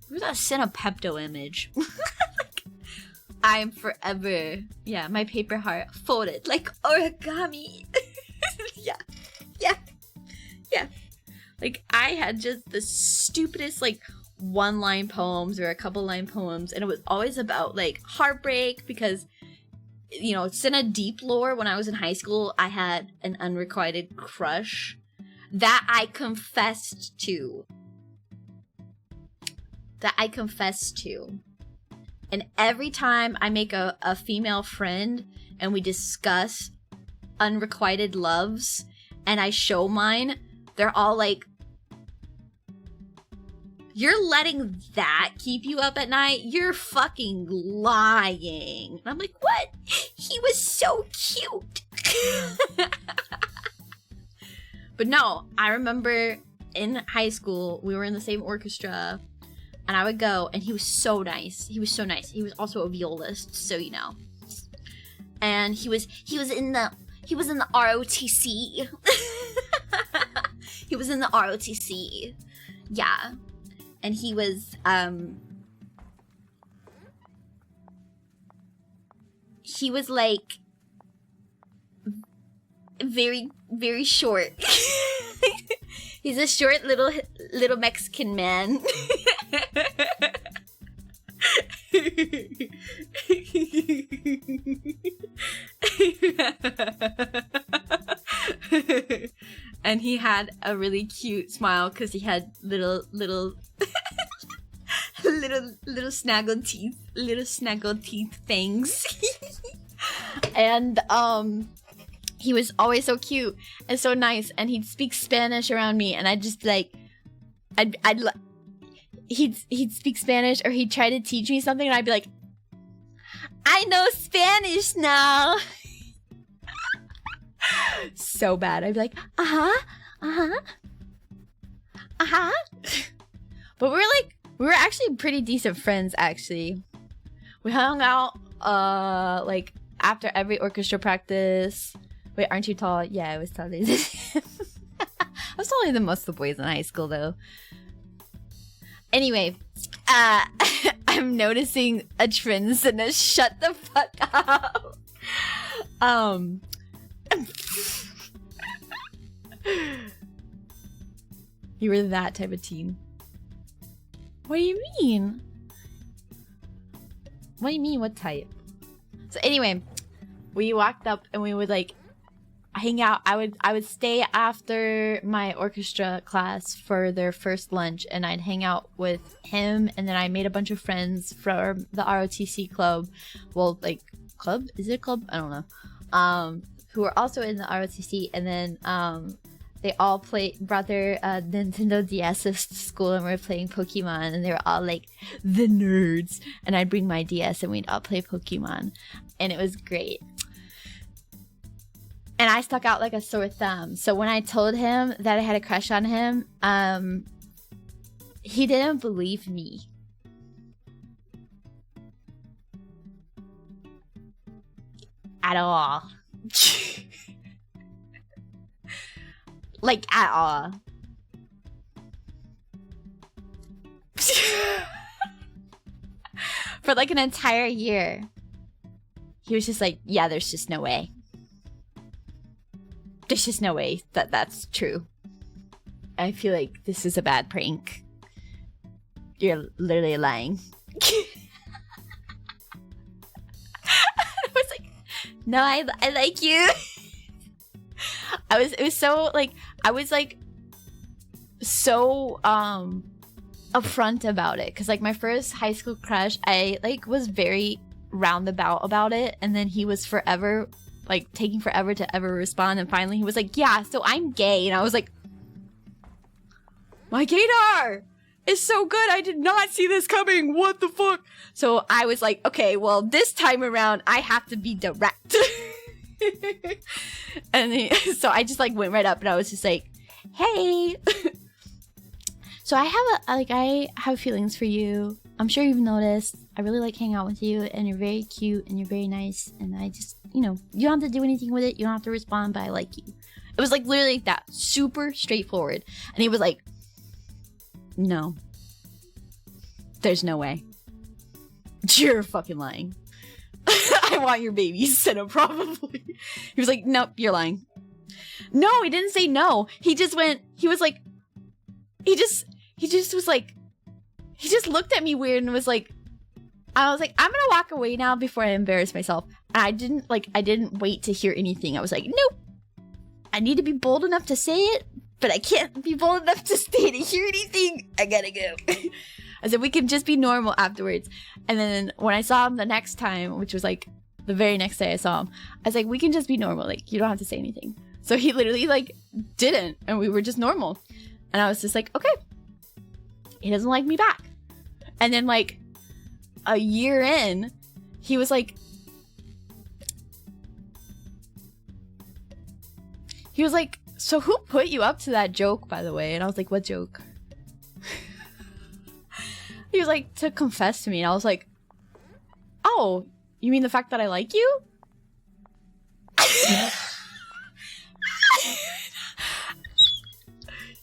Who's that Sena Pepto image? Like, I'm forever, yeah, my paper heart folded like origami. Yeah. Like, I had just the stupidest, like, one-line poems or a couple-line poems, and it was always about, like, heartbreak, because, you know, it's in a deep lore. When I was in high school, I had an unrequited crush that I confessed to. And every time I make a female friend and we discuss unrequited loves and I show mine, they're all like, you're letting that keep you up at night? You're fucking lying. And I'm like, what? He was so cute. But no, I remember in high school, we were in the same orchestra, and I would go, and he was so nice. He was so nice. He was also a violist, so you know. And he was in the ROTC. He was in the ROTC. Yeah. And he was like very, very short. He's a short little Mexican man. And he had a really cute smile because he had little snaggle teeth things. And he was always so cute and so nice, and he'd speak Spanish around me, and I'd just be like, he'd speak Spanish, or he'd try to teach me something, and I'd be like, I know Spanish now. So bad. I'd be like, but we were actually pretty decent friends, actually. We hung out like after every orchestra practice. Wait, aren't you tall? Yeah, I was taller than him. I was taller than most of the boys in high school, though. Anyway, I'm noticing a trend, Sena. Shut the fuck up. You were that type of teen. What do you mean? What do you mean, what type? So anyway, we walked up and we would like hang out. I would stay after my orchestra class for their first lunch, and I'd hang out with him, and then I made a bunch of friends from the ROTC club. Well, like, club? Is it a club? I don't know. Who were also in the ROTC, and then they all brought their Nintendo DS's to school, and we were playing Pokemon, and they were all like the nerds, and I'd bring my DS and we'd all play Pokemon, and it was great. And I stuck out like a sore thumb. So when I told him that I had a crush on him, he didn't believe me. At all. Like, at all. For like an entire year. He was just like, yeah, there's just no way. There's just no way that that's true. I feel like this is a bad prank. You're literally lying. I was like, no, I like you. It was so like, I was like so upfront about it, because like my first high school crush, I like was very roundabout about it, and then he was forever like taking forever to ever respond, and finally he was like, yeah, so I'm gay. And I was like, my gaydar is so good, I did not see this coming, what the fuck. So I was like, okay, well, this time around I have to be direct. And so I just like went right up, and I was just like, hey. So I have feelings for you. I'm sure you've noticed, I really like hanging out with you, and you're very cute, and you're very nice, and I just, you know, you don't have to do anything with it, you don't have to respond, but I like you. It was like literally like that, super straightforward. And he was like, no. There's no way. You're fucking lying. I want your baby, Sena, probably. He was like, nope, you're lying. No, he didn't say no. He just went, he was like, he just was like, he just looked at me weird and was like, I was like, I'm gonna walk away now before I embarrass myself. And I didn't wait to hear anything. I was like, nope. I need to be bold enough to say it, but I can't be bold enough to stay to hear anything. I gotta go. I said, we can just be normal afterwards. And then when I saw him the next time, which was like the very next day I saw him, I was like, we can just be normal. Like, you don't have to say anything. So he literally like didn't, and we were just normal. And I was just like, okay, he doesn't like me back. And then like a year in, he was like, so who put you up to that joke, by the way? And I was like, what joke? He was like, to confess to me. And I was like, oh, you mean the fact that I like you?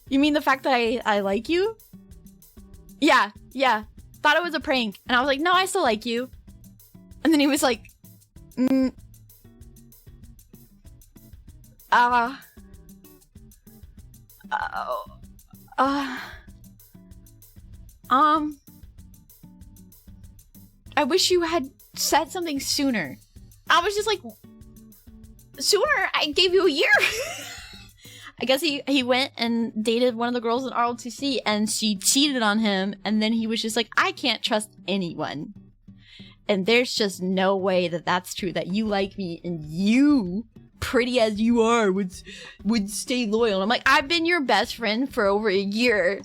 You mean the fact that I like you? Yeah. Thought it was a prank. And I was like, no, I still like you. And then he was like, I wish you had said something sooner. I was just like, sooner? I gave you a year. I guess he went and dated one of the girls in ROTC and she cheated on him, and then he was just like, I can't trust anyone. And there's just no way that that's true, that you like me and you, pretty as you are, would stay loyal. I'm like, I've been your best friend for over a year.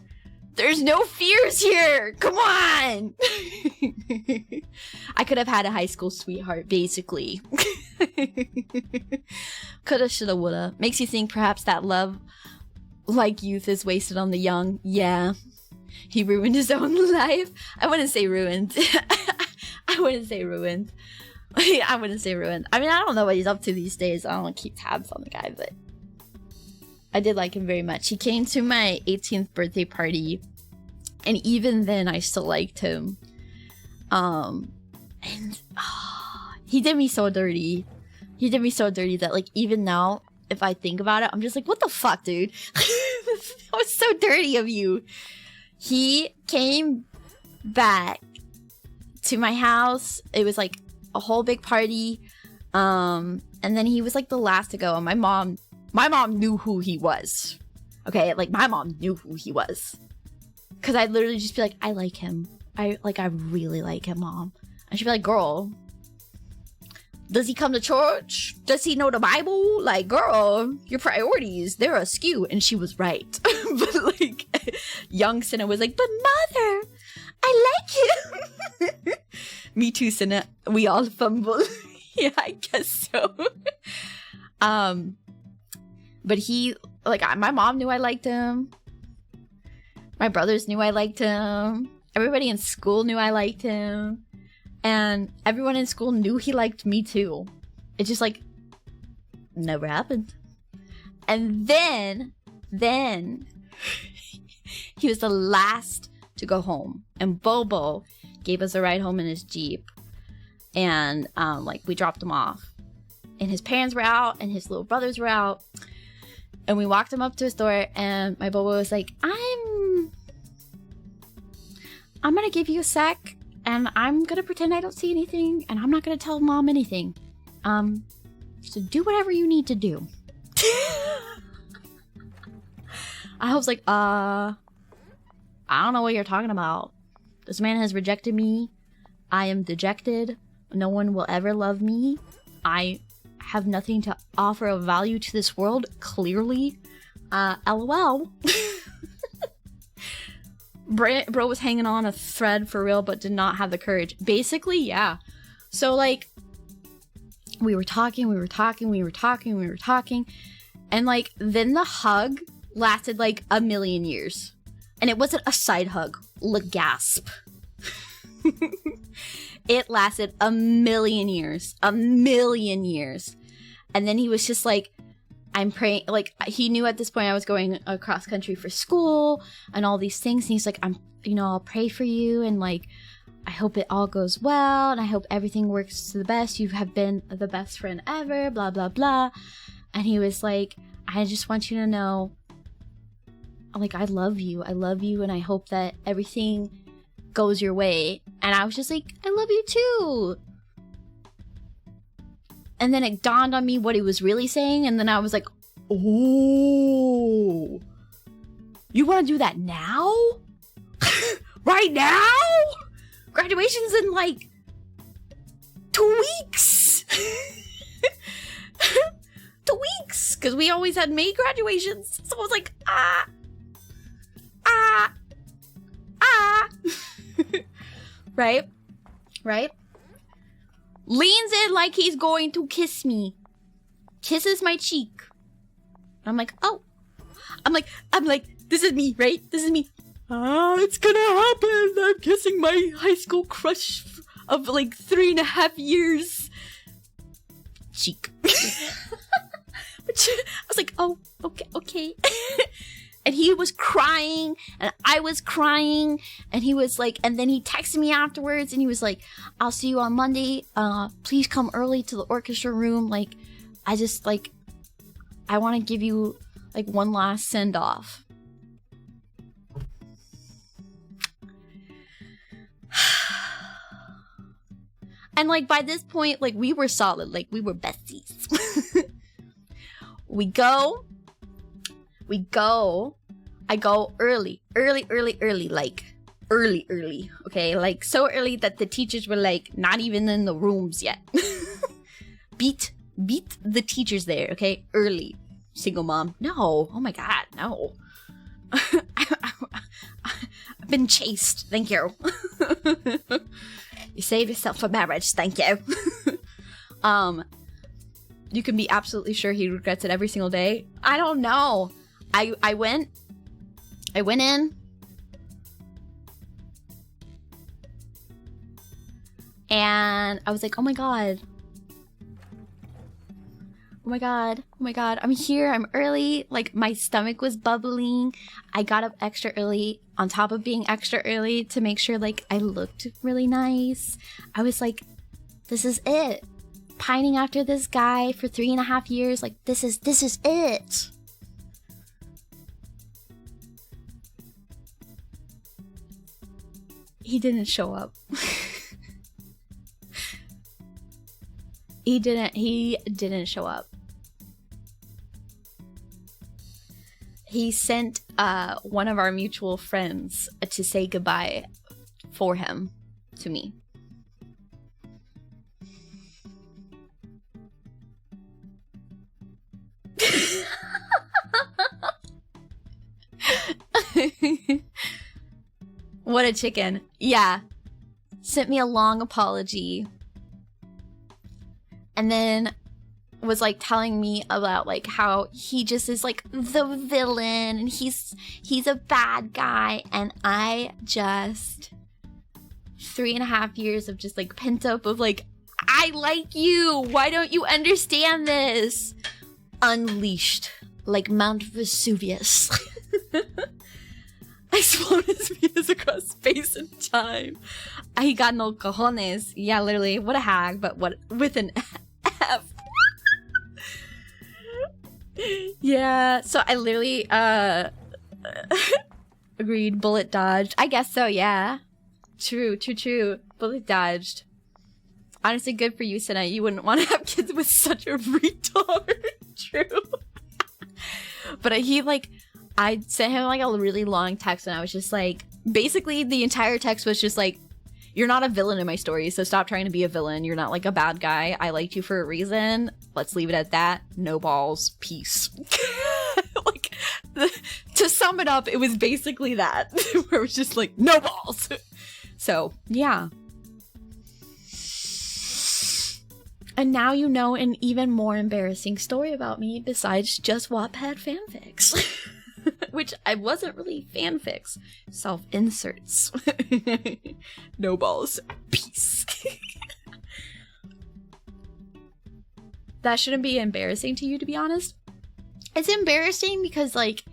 There's no fears here. Come on. I could have had a high school sweetheart, basically. Coulda, shoulda, woulda. Makes you think perhaps that love, like youth, is wasted on the young. Yeah. He ruined his own life. I wouldn't say ruined. I wouldn't say ruined. I wouldn't say ruined. I mean, I don't know what he's up to these days. I don't keep tabs on the guy, but I did like him very much. He came to my 18th birthday party, and even then I still liked him. He did me so dirty. He did me so dirty that, like, even now, if I think about it, I'm just like, what the fuck, dude? That was so dirty of you. He came back to my house. It was like a whole big party. And then he was like the last to go. And my mom knew who he was. Okay, like my mom knew who he was. Cause I'd literally just be like, I like him. I really like him, Mom. And she'd be like, girl, does he come to church? Does he know the Bible? Like, girl, your priorities, they're askew. And she was right. But like, young Sena was like, but Mother, I like him. Me too, Sena. We all fumble. Yeah, I guess so. But he, like, my mom knew I liked him. My brothers knew I liked him. Everybody in school knew I liked him. And everyone in school knew he liked me too. It just, like, never happened. And then, he was the last to go home. And Bobo gave us a ride home in his Jeep. And, like, we dropped him off. And his parents were out, and his little brothers were out. And we walked him up to his door, and my Bobo was like, I'm gonna give you a sec, and I'm gonna pretend I don't see anything, and I'm not gonna tell Mom anything. So do whatever you need to do. I was like, I don't know what you're talking about. This man has rejected me. I am dejected. No one will ever love me. I have nothing to offer of value to this world, clearly. LOL. Bro was hanging on a thread for real, but did not have the courage. Basically, yeah. So, like, we were talking, and, like, then the hug lasted, like, a million years. And it wasn't a side hug. Gasp. It lasted a million years. A million years. And then he was just like, I'm praying, like, he knew at this point I was going across country for school and all these things. And he's like, I'll pray for you. And like, I hope it all goes well. And I hope everything works to the best. You have been the best friend ever, blah, blah, blah. And he was like, I just want you to know, like, I love you. I love you. And I hope that everything goes your way. And I was just like, I love you too. And then it dawned on me what he was really saying. And then I was like, oh, you want to do that now? Right now? Graduation's in like 2 weeks. 2 weeks. Because we always had May graduations. So I was like, Right? Right? Leans in like he's going to kiss me. Kisses my cheek. I'm like, oh. I'm like, this is me, right? This is me. It's gonna happen. I'm kissing my high school crush of like 3.5 years. Cheek. I was like, oh, okay. And he was crying, and I was crying, and he was like, and then he texted me afterwards, and he was like, I'll see you on Monday, please come early to the orchestra room, like, I just, like, I want to give you, like, one last send-off. And, like, by this point, like, we were solid, like, we were besties. I go early, like early, okay? Like so early that the teachers were like not even in the rooms yet. Beat the teachers there, okay? Early. Single mom. No. Oh my God, no. I've been chased. Thank you. You saved yourself for marriage. Thank you. You can be absolutely sure he regrets it every single day. I don't know. I went in. And I was like, oh my God. Oh my God. Oh my God. I'm here. I'm early. Like my stomach was bubbling. I got up extra early on top of being extra early to make sure like I looked really nice. I was like, this is it. Pining after this guy for 3.5 years. Like this is it. He didn't show up. He didn't show up. He sent one of our mutual friends to say goodbye for him to me. What a chicken. Yeah. Sent me a long apology. And then was like telling me about like how he just is like the villain and he's a bad guy, and I just 3.5 years of just like pent up of like, I like you, why don't you understand this? Unleashed like Mount Vesuvius. I explode his penis across space and time. I got no cojones. Yeah, literally. What a hag, but what with an F. Yeah, so I literally agreed, bullet dodged. I guess so, yeah. True. Bullet dodged. Honestly, good for you, Sena. You wouldn't want to have kids with such a retard. True. But he like, I sent him like a really long text, and I was just like, basically the entire text was just like, you're not a villain in my story, so stop trying to be a villain. You're not like a bad guy. I liked you for a reason. Let's leave it at that. No balls. Peace. Like, to sum it up, it was basically that. Where it was just like, no balls. So, yeah. And now you know an even more embarrassing story about me besides just Wattpad fanfics. which I wasn't really fanfics. Self-inserts. No balls. Peace. That shouldn't be embarrassing to you, to be honest. It's embarrassing because, like,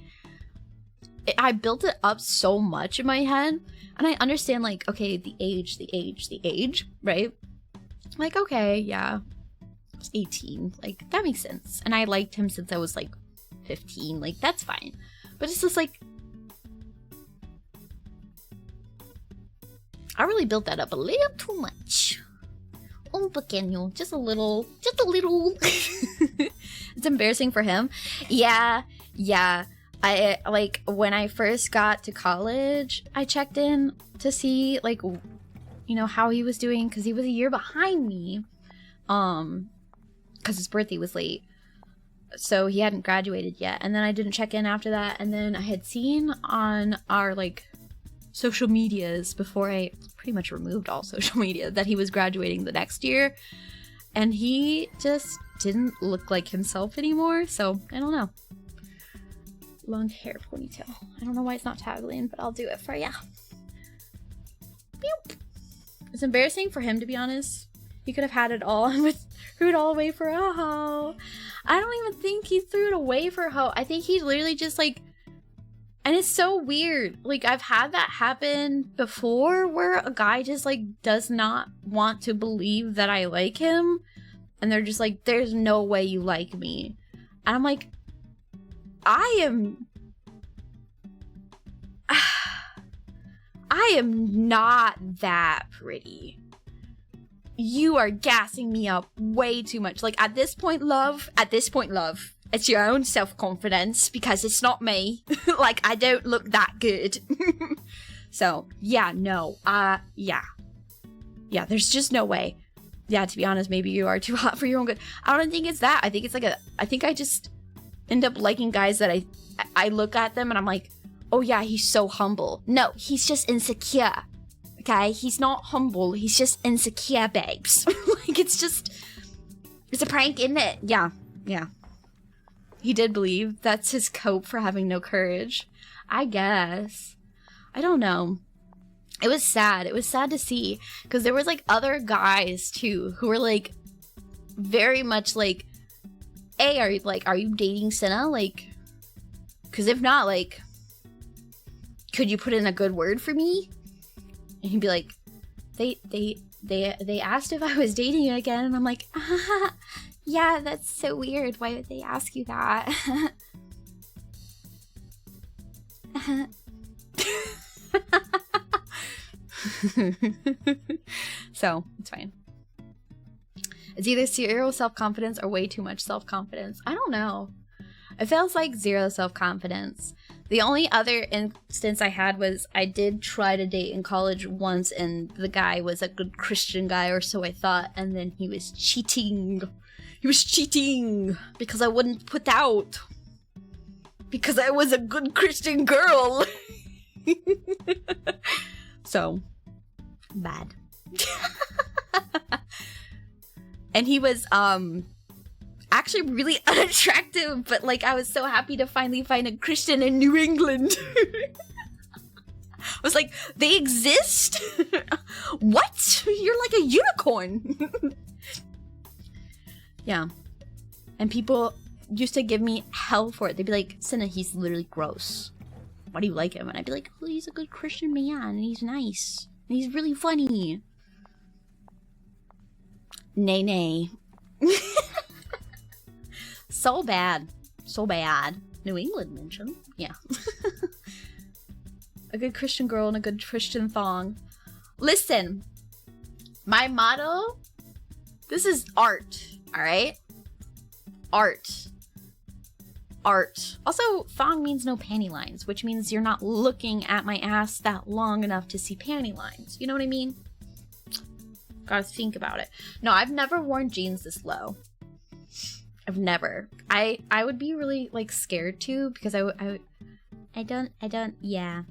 I built it up so much in my head, and I understand, like, okay, the age, right? Like, okay, yeah, I was 18, like, that makes sense. And I liked him since I was, like, 15, like, that's fine. But it's just, like, I really built that up a little too much. Un pequeño, just a little. It's embarrassing for him. Yeah. I, like, when I first got to college, I checked in to see, like, you know, how he was doing, because he was a year behind me, because his birthday was late, so he hadn't graduated yet. And then I didn't check in after that, and then I had seen on our, like, social medias, before I pretty much removed all social media, that he was graduating the next year, and he just didn't look like himself anymore. So I don't know. Long hair ponytail. I don't know why it's not tagging, but I'll do it for ya. Beep. It's embarrassing for him, to be honest. He could have had it all and threw it all away for a hoe. I don't even think he threw it away for a hoe. I think he literally just, like, and it's so weird. Like, I've had that happen before, where a guy just, like, does not want to believe that I like him. And they're just like, there's no way you like me. And I'm like, I am not that pretty. You are gassing me up way too much. Like, at this point, love, it's your own self-confidence, because it's not me. Like, I don't look that good. So, yeah, no. Yeah, there's just no way. Yeah, to be honest, maybe you are too hot for your own good. I don't think it's that. I think it's like I think I just end up liking guys that I look at them and I'm like, oh yeah, he's so humble. No, he's just insecure. Okay? He's not humble. He's just insecure, babes. Like, it's a prank, isn't it? Yeah. He did believe that's his cope for having no courage. I guess. I don't know. It was sad. It was sad to see, because there was, like, other guys too who were, like, very much like, hey, are you dating Sena? Like, because if not, like, could you put in a good word for me? And he'd be like, they asked if I was dating you again, and I'm like, yeah, that's so weird. Why would they ask you that? So, it's fine. It's either zero self-confidence or way too much self-confidence. I don't know. It feels like zero self-confidence. The only other instance I had was I did try to date in college once, and the guy was a good Christian guy, or so I thought, and then he was cheating. He was cheating because I wouldn't put out. Because I was a good Christian girl. So, bad. And he was, actually really unattractive, but, like, I was so happy to finally find a Christian in New England. I was like, they exist? What? You're like a unicorn. Yeah. And people used to give me hell for it. They'd be like, Sena, he's literally gross. Why do you like him? And I'd be like, oh, he's a good Christian man, and he's nice. And he's really funny. Nay. So bad. New England mention. Yeah. A good Christian girl and a good Christian thong. Listen. My motto. This is art. Alright? Art. Also, thong means no panty lines, which means you're not looking at my ass that long enough to see panty lines. You know what I mean? Gotta think about it. No, I've never worn jeans this low. I've never. I would be really, like, scared to, because I don't, yeah.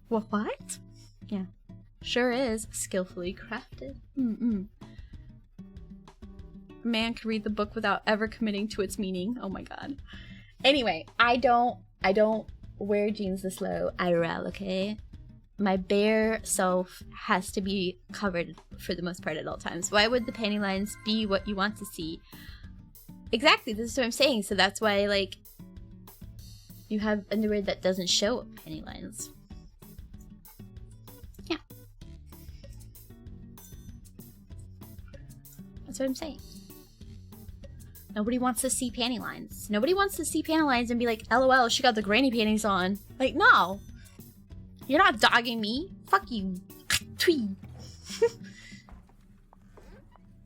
What? Yeah. Sure is skillfully crafted. Man can read the book without ever committing to its meaning. Oh my god. Anyway, I don't wear jeans this low IRL, okay? My bare self has to be covered for the most part at all times. Why would the panty lines be what you want to see? Exactly, this is what I'm saying. So that's why, like, you have underwear that doesn't show panty lines. Yeah. That's what I'm saying. Nobody wants to see panty lines. Nobody wants to see panty lines and be like, LOL, she got the granny panties on. Like, no. You're not dogging me. Fuck you. Twee.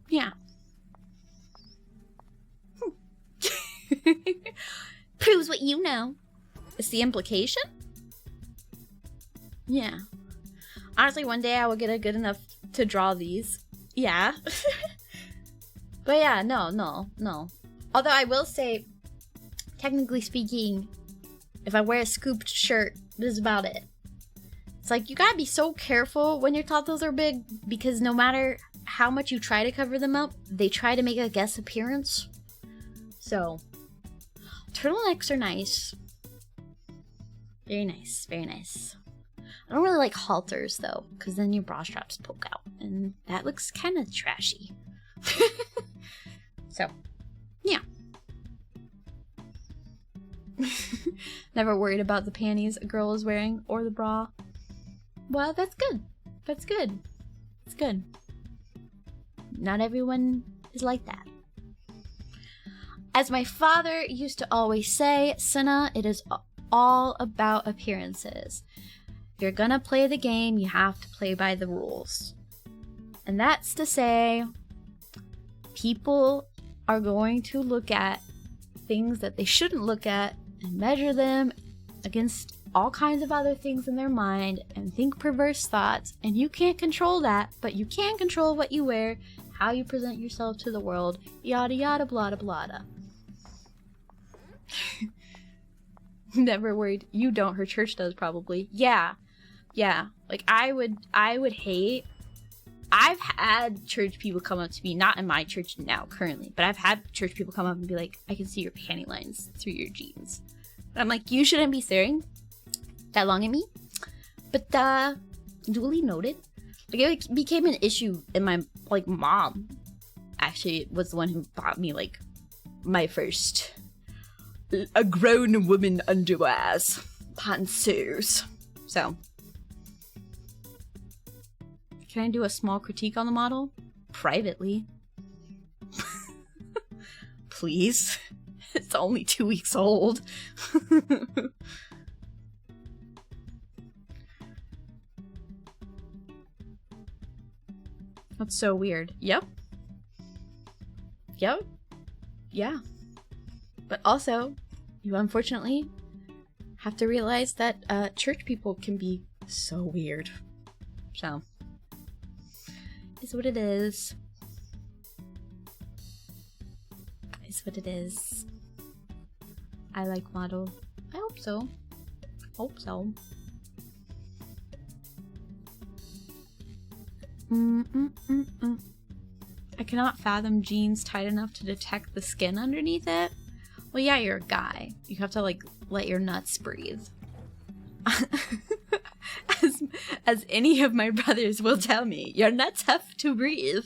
Yeah. Proves what you know. It's the implication? Yeah. Honestly, one day I will get good enough to draw these. Yeah. But yeah, no. Although I will say, technically speaking, if I wear a scooped shirt, this is about it. It's like, you gotta be so careful when your tatas are big, because no matter how much you try to cover them up, they try to make a guest appearance. So, turtlenecks are nice. Very nice, very nice. I don't really like halters though, because then your bra straps poke out, and that looks kind of trashy. So, yeah. Never worried about the panties a girl is wearing or the bra. Well, that's good. That's good. It's good. Not everyone is like that. As my father used to always say, Sena, it is all about appearances. If you're gonna play the game, you have to play by the rules. And that's to say, people are going to look at things that they shouldn't look at and measure them against all kinds of other things in their mind and think perverse thoughts, and you can't control that, but you can control what you wear, how you present yourself to the world, yada yada blada blada. Never worried. You don't. Her church does probably. Yeah. Like I would hate. I've had church people come up to me, not in my church now currently, but I've had church people come up and be like, I can see your panty lines through your jeans. And I'm like, you shouldn't be staring that long at me. But duly noted. Like, it became an issue, and my mom actually was the one who bought me like my first a grown woman underwears, pantsuits. So, can I do a small critique on the model? Privately. Please. It's only 2 weeks old. That's so weird. Yep. Yeah. But also, you unfortunately have to realize that church people can be so weird. So, it's what it is. It's what it is. I like model. I hope so. Hope so. I cannot fathom jeans tight enough to detect the skin underneath it. Well, yeah, you're a guy. You have to, like, let your nuts breathe. As any of my brothers will tell me, your nuts have to breathe.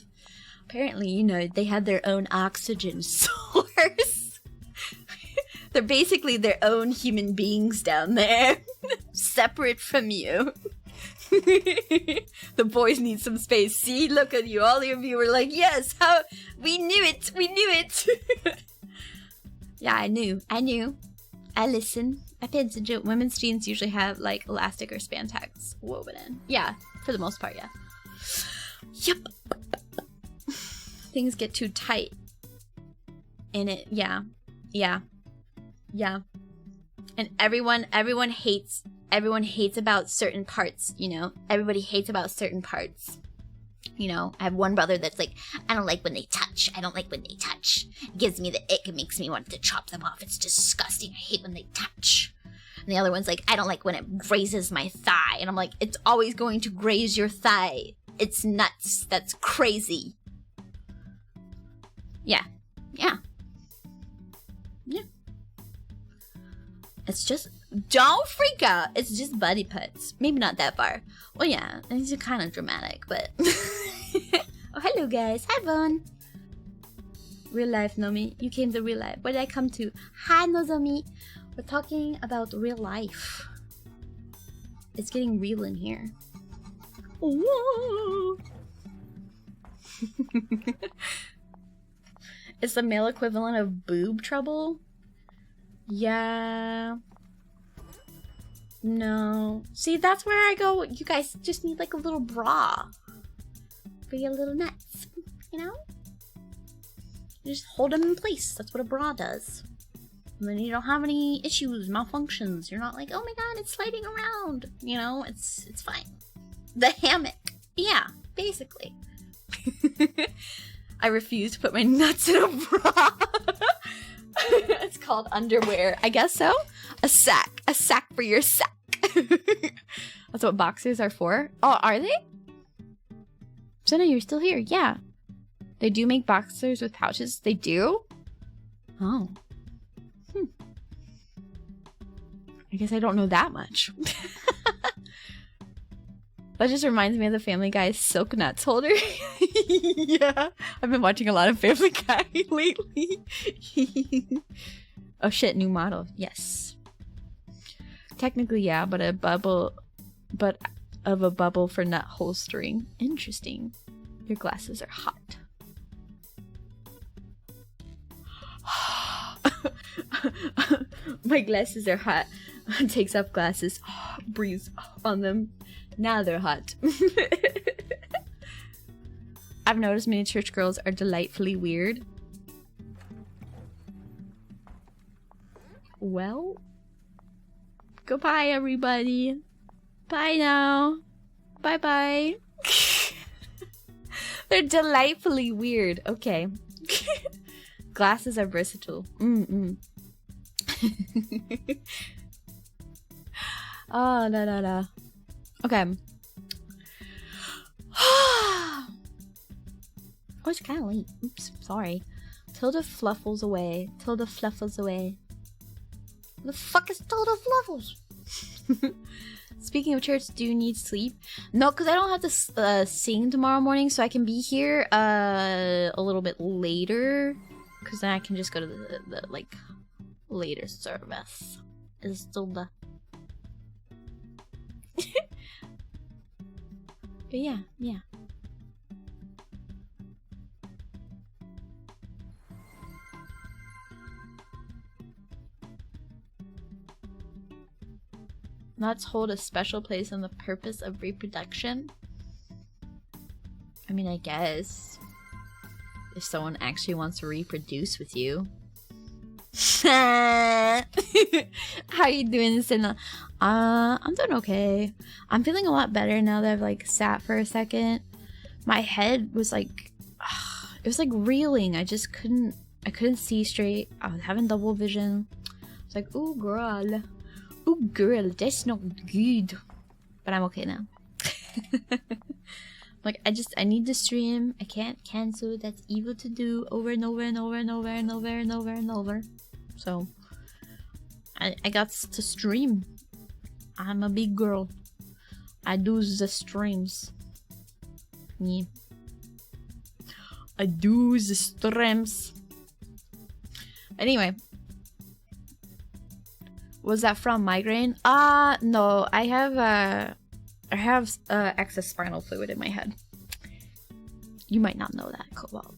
Apparently, you know, they have their own oxygen source. They're basically their own human beings down there. Separate from you. The boys need some space. See, look at you. All of you were like, yes, how we knew it. Yeah, I knew. I listen. I paid attention. Women's jeans usually have like elastic or spandex woven in. Yeah, for the most part, yeah. Yep. Things get too tight in it. Yeah. And everyone hates about certain parts, you know? Everybody hates about certain parts. You know, I have one brother that's like, I don't like when they touch. It gives me the ick. It makes me want to chop them off. It's disgusting. I hate when they touch. And the other one's like, I don't like when it grazes my thigh. And I'm like, it's always going to graze your thigh. It's nuts. That's crazy. Yeah. It's just, don't freak out. It's just buddy putts. Maybe not that far. Well, yeah, these are kind of dramatic, but. Oh, hello, guys. Hi, Vaughn. Real life, Nomi. You came to real life. What did I come to? Hi, Nozomi. We're talking about real life. It's getting real in here. Whoa. It's the male equivalent of boob trouble. Yeah. No. See, that's where I go. You guys just need like a little bra for your little nuts. You know? You just hold them in place. That's what a bra does. And then you don't have any issues, malfunctions. You're not like, oh my god, it's sliding around. You know, it's fine. The hammock. Yeah, basically. I refuse to put my nuts in a bra. It's called underwear. I guess so. A sack. A sack for your sack. That's what boxers are for. Oh, are they? Sena, you're still here. Yeah. They do make boxers with pouches. They do? Oh. I guess I don't know that much. That just reminds me of the Family Guy silk nuts holder. Yeah. I've been watching a lot of Family Guy lately. Oh shit, new model. Yes. Technically, yeah, but of a bubble for nut holstering. Interesting. Your glasses are hot. My glasses are hot. Takes off glasses. Breathes on them. Now they're hot. I've noticed many church girls are delightfully weird. Well, goodbye, everybody. Bye now. Bye bye. They're delightfully weird. Okay. Glasses are versatile. Oh, la la la. Okay. Oh, it's kind of late. Oops, sorry. Tilda fluffles away. Tilda fluffles away. The fuck is Tilda fluffles? Speaking of church, do you need sleep? No, because I don't have to sing tomorrow morning, so I can be here a little bit later. Because then I can just go to the like, later service. Is Tilda. But yeah. Nuts hold a special place in the purpose of reproduction. I mean, I guess. If someone actually wants to reproduce with you. How you doing, Sena? I'm doing okay. I'm feeling a lot better now that I've like sat for a second. My head was like, it was like reeling. I couldn't see straight. I was having double vision. It's like, ooh girl, that's not good. But I'm okay now. Like I need to stream. I can't cancel. That's evil to do over and over and over and over and over and over and over. So I got to stream. I'm a big girl. I do the streams. Yeah. I do the streams. Anyway. Was that from migraine? No. I have excess spinal fluid in my head. You might not know that, Cobalt.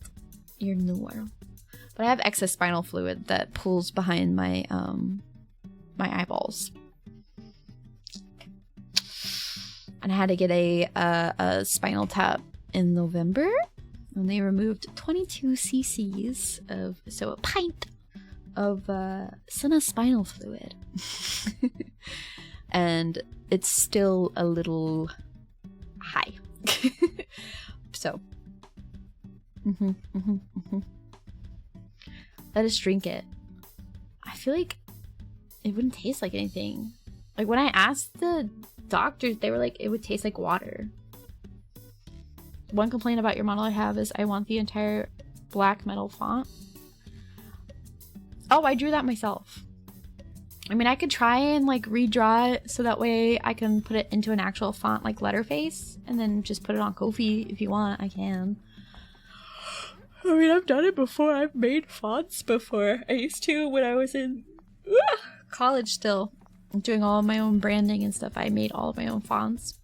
You're newer. But I have excess spinal fluid that pulls behind my my eyeballs. And I had to get a spinal tap in November. And they removed 22 cc's of, so a pint of Sena spinal fluid. And it's still a little high. So. Let us drink it. I feel like it wouldn't taste like anything. Like when I asked the doctors, they were like, it would taste like water. One complaint about your model I have is I want the entire black metal font. Oh, I drew that myself. I mean, I could try and like redraw it so that way I can put it into an actual font like letterface and then just put it on Ko-fi if you want. I can. I mean, I've done it before. I've made fonts before. I used to when I was in college still. Doing all of my own branding and stuff. I made all of my own fonts.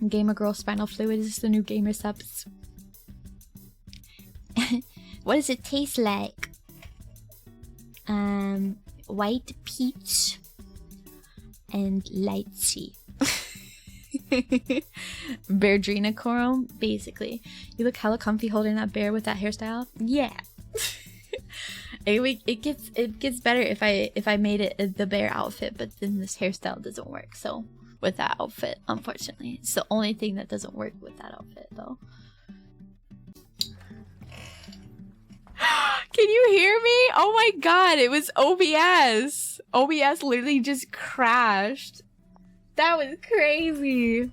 Gamer Girl Spinal Fluid is the new gamer subs. What does it taste like? White peach and lychee. Beardrina coral, basically. You look hella comfy holding that bear with that hairstyle. Yeah. It gets better if I made it the bear outfit, but then this hairstyle doesn't work. So with that outfit, unfortunately, it's the only thing that doesn't work with that outfit, though. Can you hear me? Oh my god, it was OBS. OBS literally just crashed. That was crazy.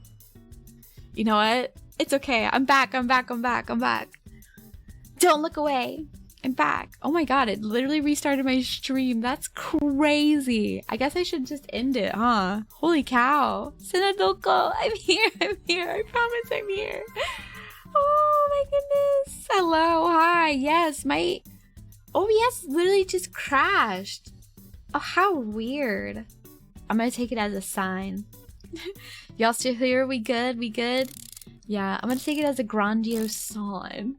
You know what? It's okay. I'm back. I'm back. Don't look away. I'm back. Oh my god, it literally restarted my stream. That's crazy. I guess I should just end it, huh? Holy cow. Sena, I'm here. I promise I'm here. Oh my goodness. Hello. Hi. Yes, my OBS literally just crashed. Oh, how weird. I'm gonna take it as a sign. Y'all still here? We good? Yeah, I'm gonna take it as a grandiose sign.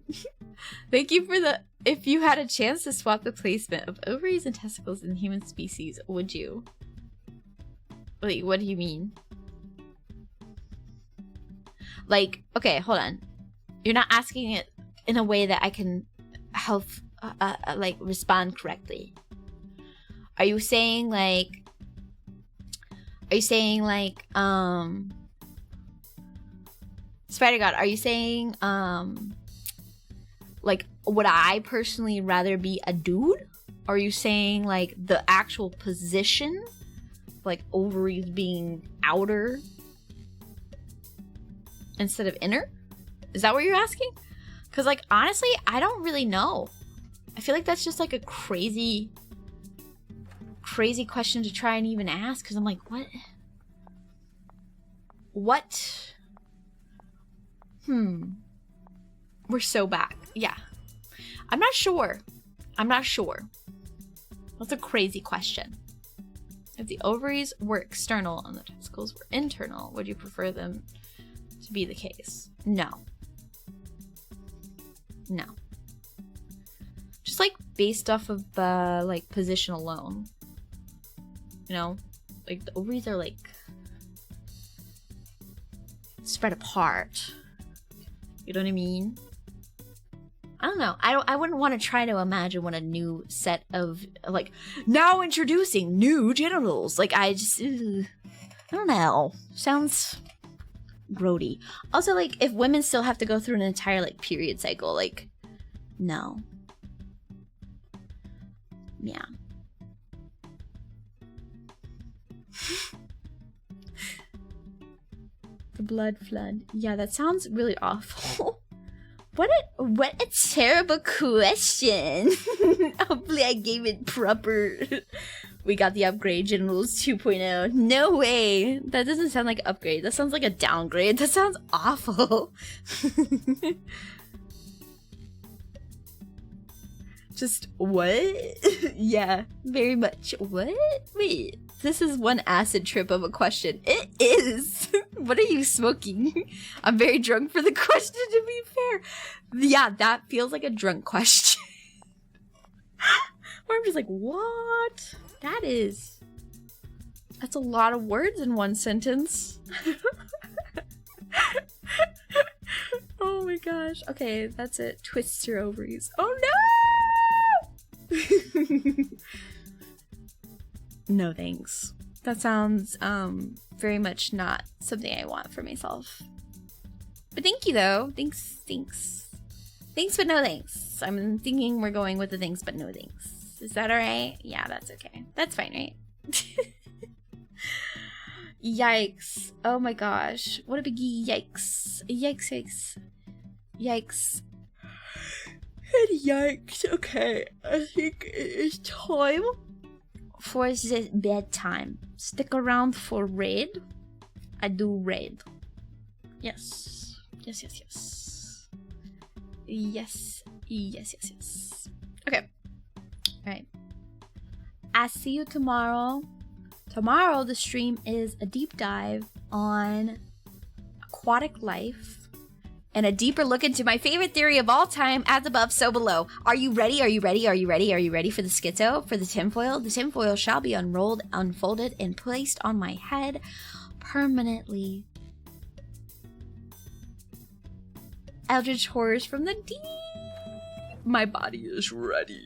Thank you for the... If you had a chance to swap the placement of ovaries and testicles in human species, would you? Wait, what do you mean? Like, okay, hold on. You're not asking it in a way that I can help, like, respond correctly. Are you saying, like... Spider God, are you saying, like, would I personally rather be a dude? Or are you saying, like, the actual position? Like, ovaries being outer instead of inner? Is that what you're asking? Because, like, honestly, I don't really know. I feel like that's just, like, a crazy question to try and even ask. Because I'm like, what? We're so back. Yeah. I'm not sure. That's a crazy question. If the ovaries were external and the testicles were internal, would you prefer them to be the case? No. Just like based off of like position alone. You know? Like the ovaries are like spread apart. You know what I mean? I don't know. I wouldn't want to try to imagine what a new set of, like, now introducing new genitals. Like, I don't know. Sounds grody. Also, like, if women still have to go through an entire, like, period cycle, like, no. Yeah. The blood flood. Yeah, that sounds really awful. What a terrible question. Hopefully I gave it proper. We got the upgrade, Genitals 2.0. No way. That doesn't sound like an upgrade. That sounds like a downgrade. That sounds awful. Just what? Yeah, very much. What? Wait, this is one acid trip of a question. It is. What are you smoking? I'm very drunk for the question, to be fair. Yeah, that feels like a drunk question. Where I'm just like, what? That's a lot of words in one sentence. Oh my gosh. Okay, that's it. Twist your ovaries. Oh no! No thanks. That sounds very much not something I want for myself. But thank you though. Thanks but no thanks. I'm thinking we're going with the thanks but no thanks. Is that alright? Yeah, that's okay. That's fine, right? Yikes. Oh my gosh. What a big yikes. Yikes. And yikes. Okay, I think it is time for the bedtime. Stick around for raid. I do raid. Yes. Yes, yes, yes. Yes, yes, yes, yes. Okay. Alright. I see you tomorrow. Tomorrow, the stream is a deep dive on aquatic life and a deeper look into my favorite theory of all time, as above, so below. Are you ready? Are you ready? Are you ready? Are you ready for the schizo? For the tinfoil? The tinfoil shall be unrolled, unfolded, and placed on my head permanently. Eldritch horrors from the deep. My body is ready.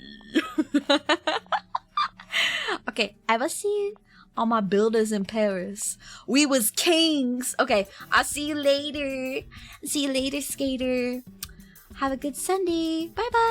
Okay, I will see all my builders in Paris. We was kings. Okay, I'll see you later. See you later, skater. Have a good Sunday. Bye-bye.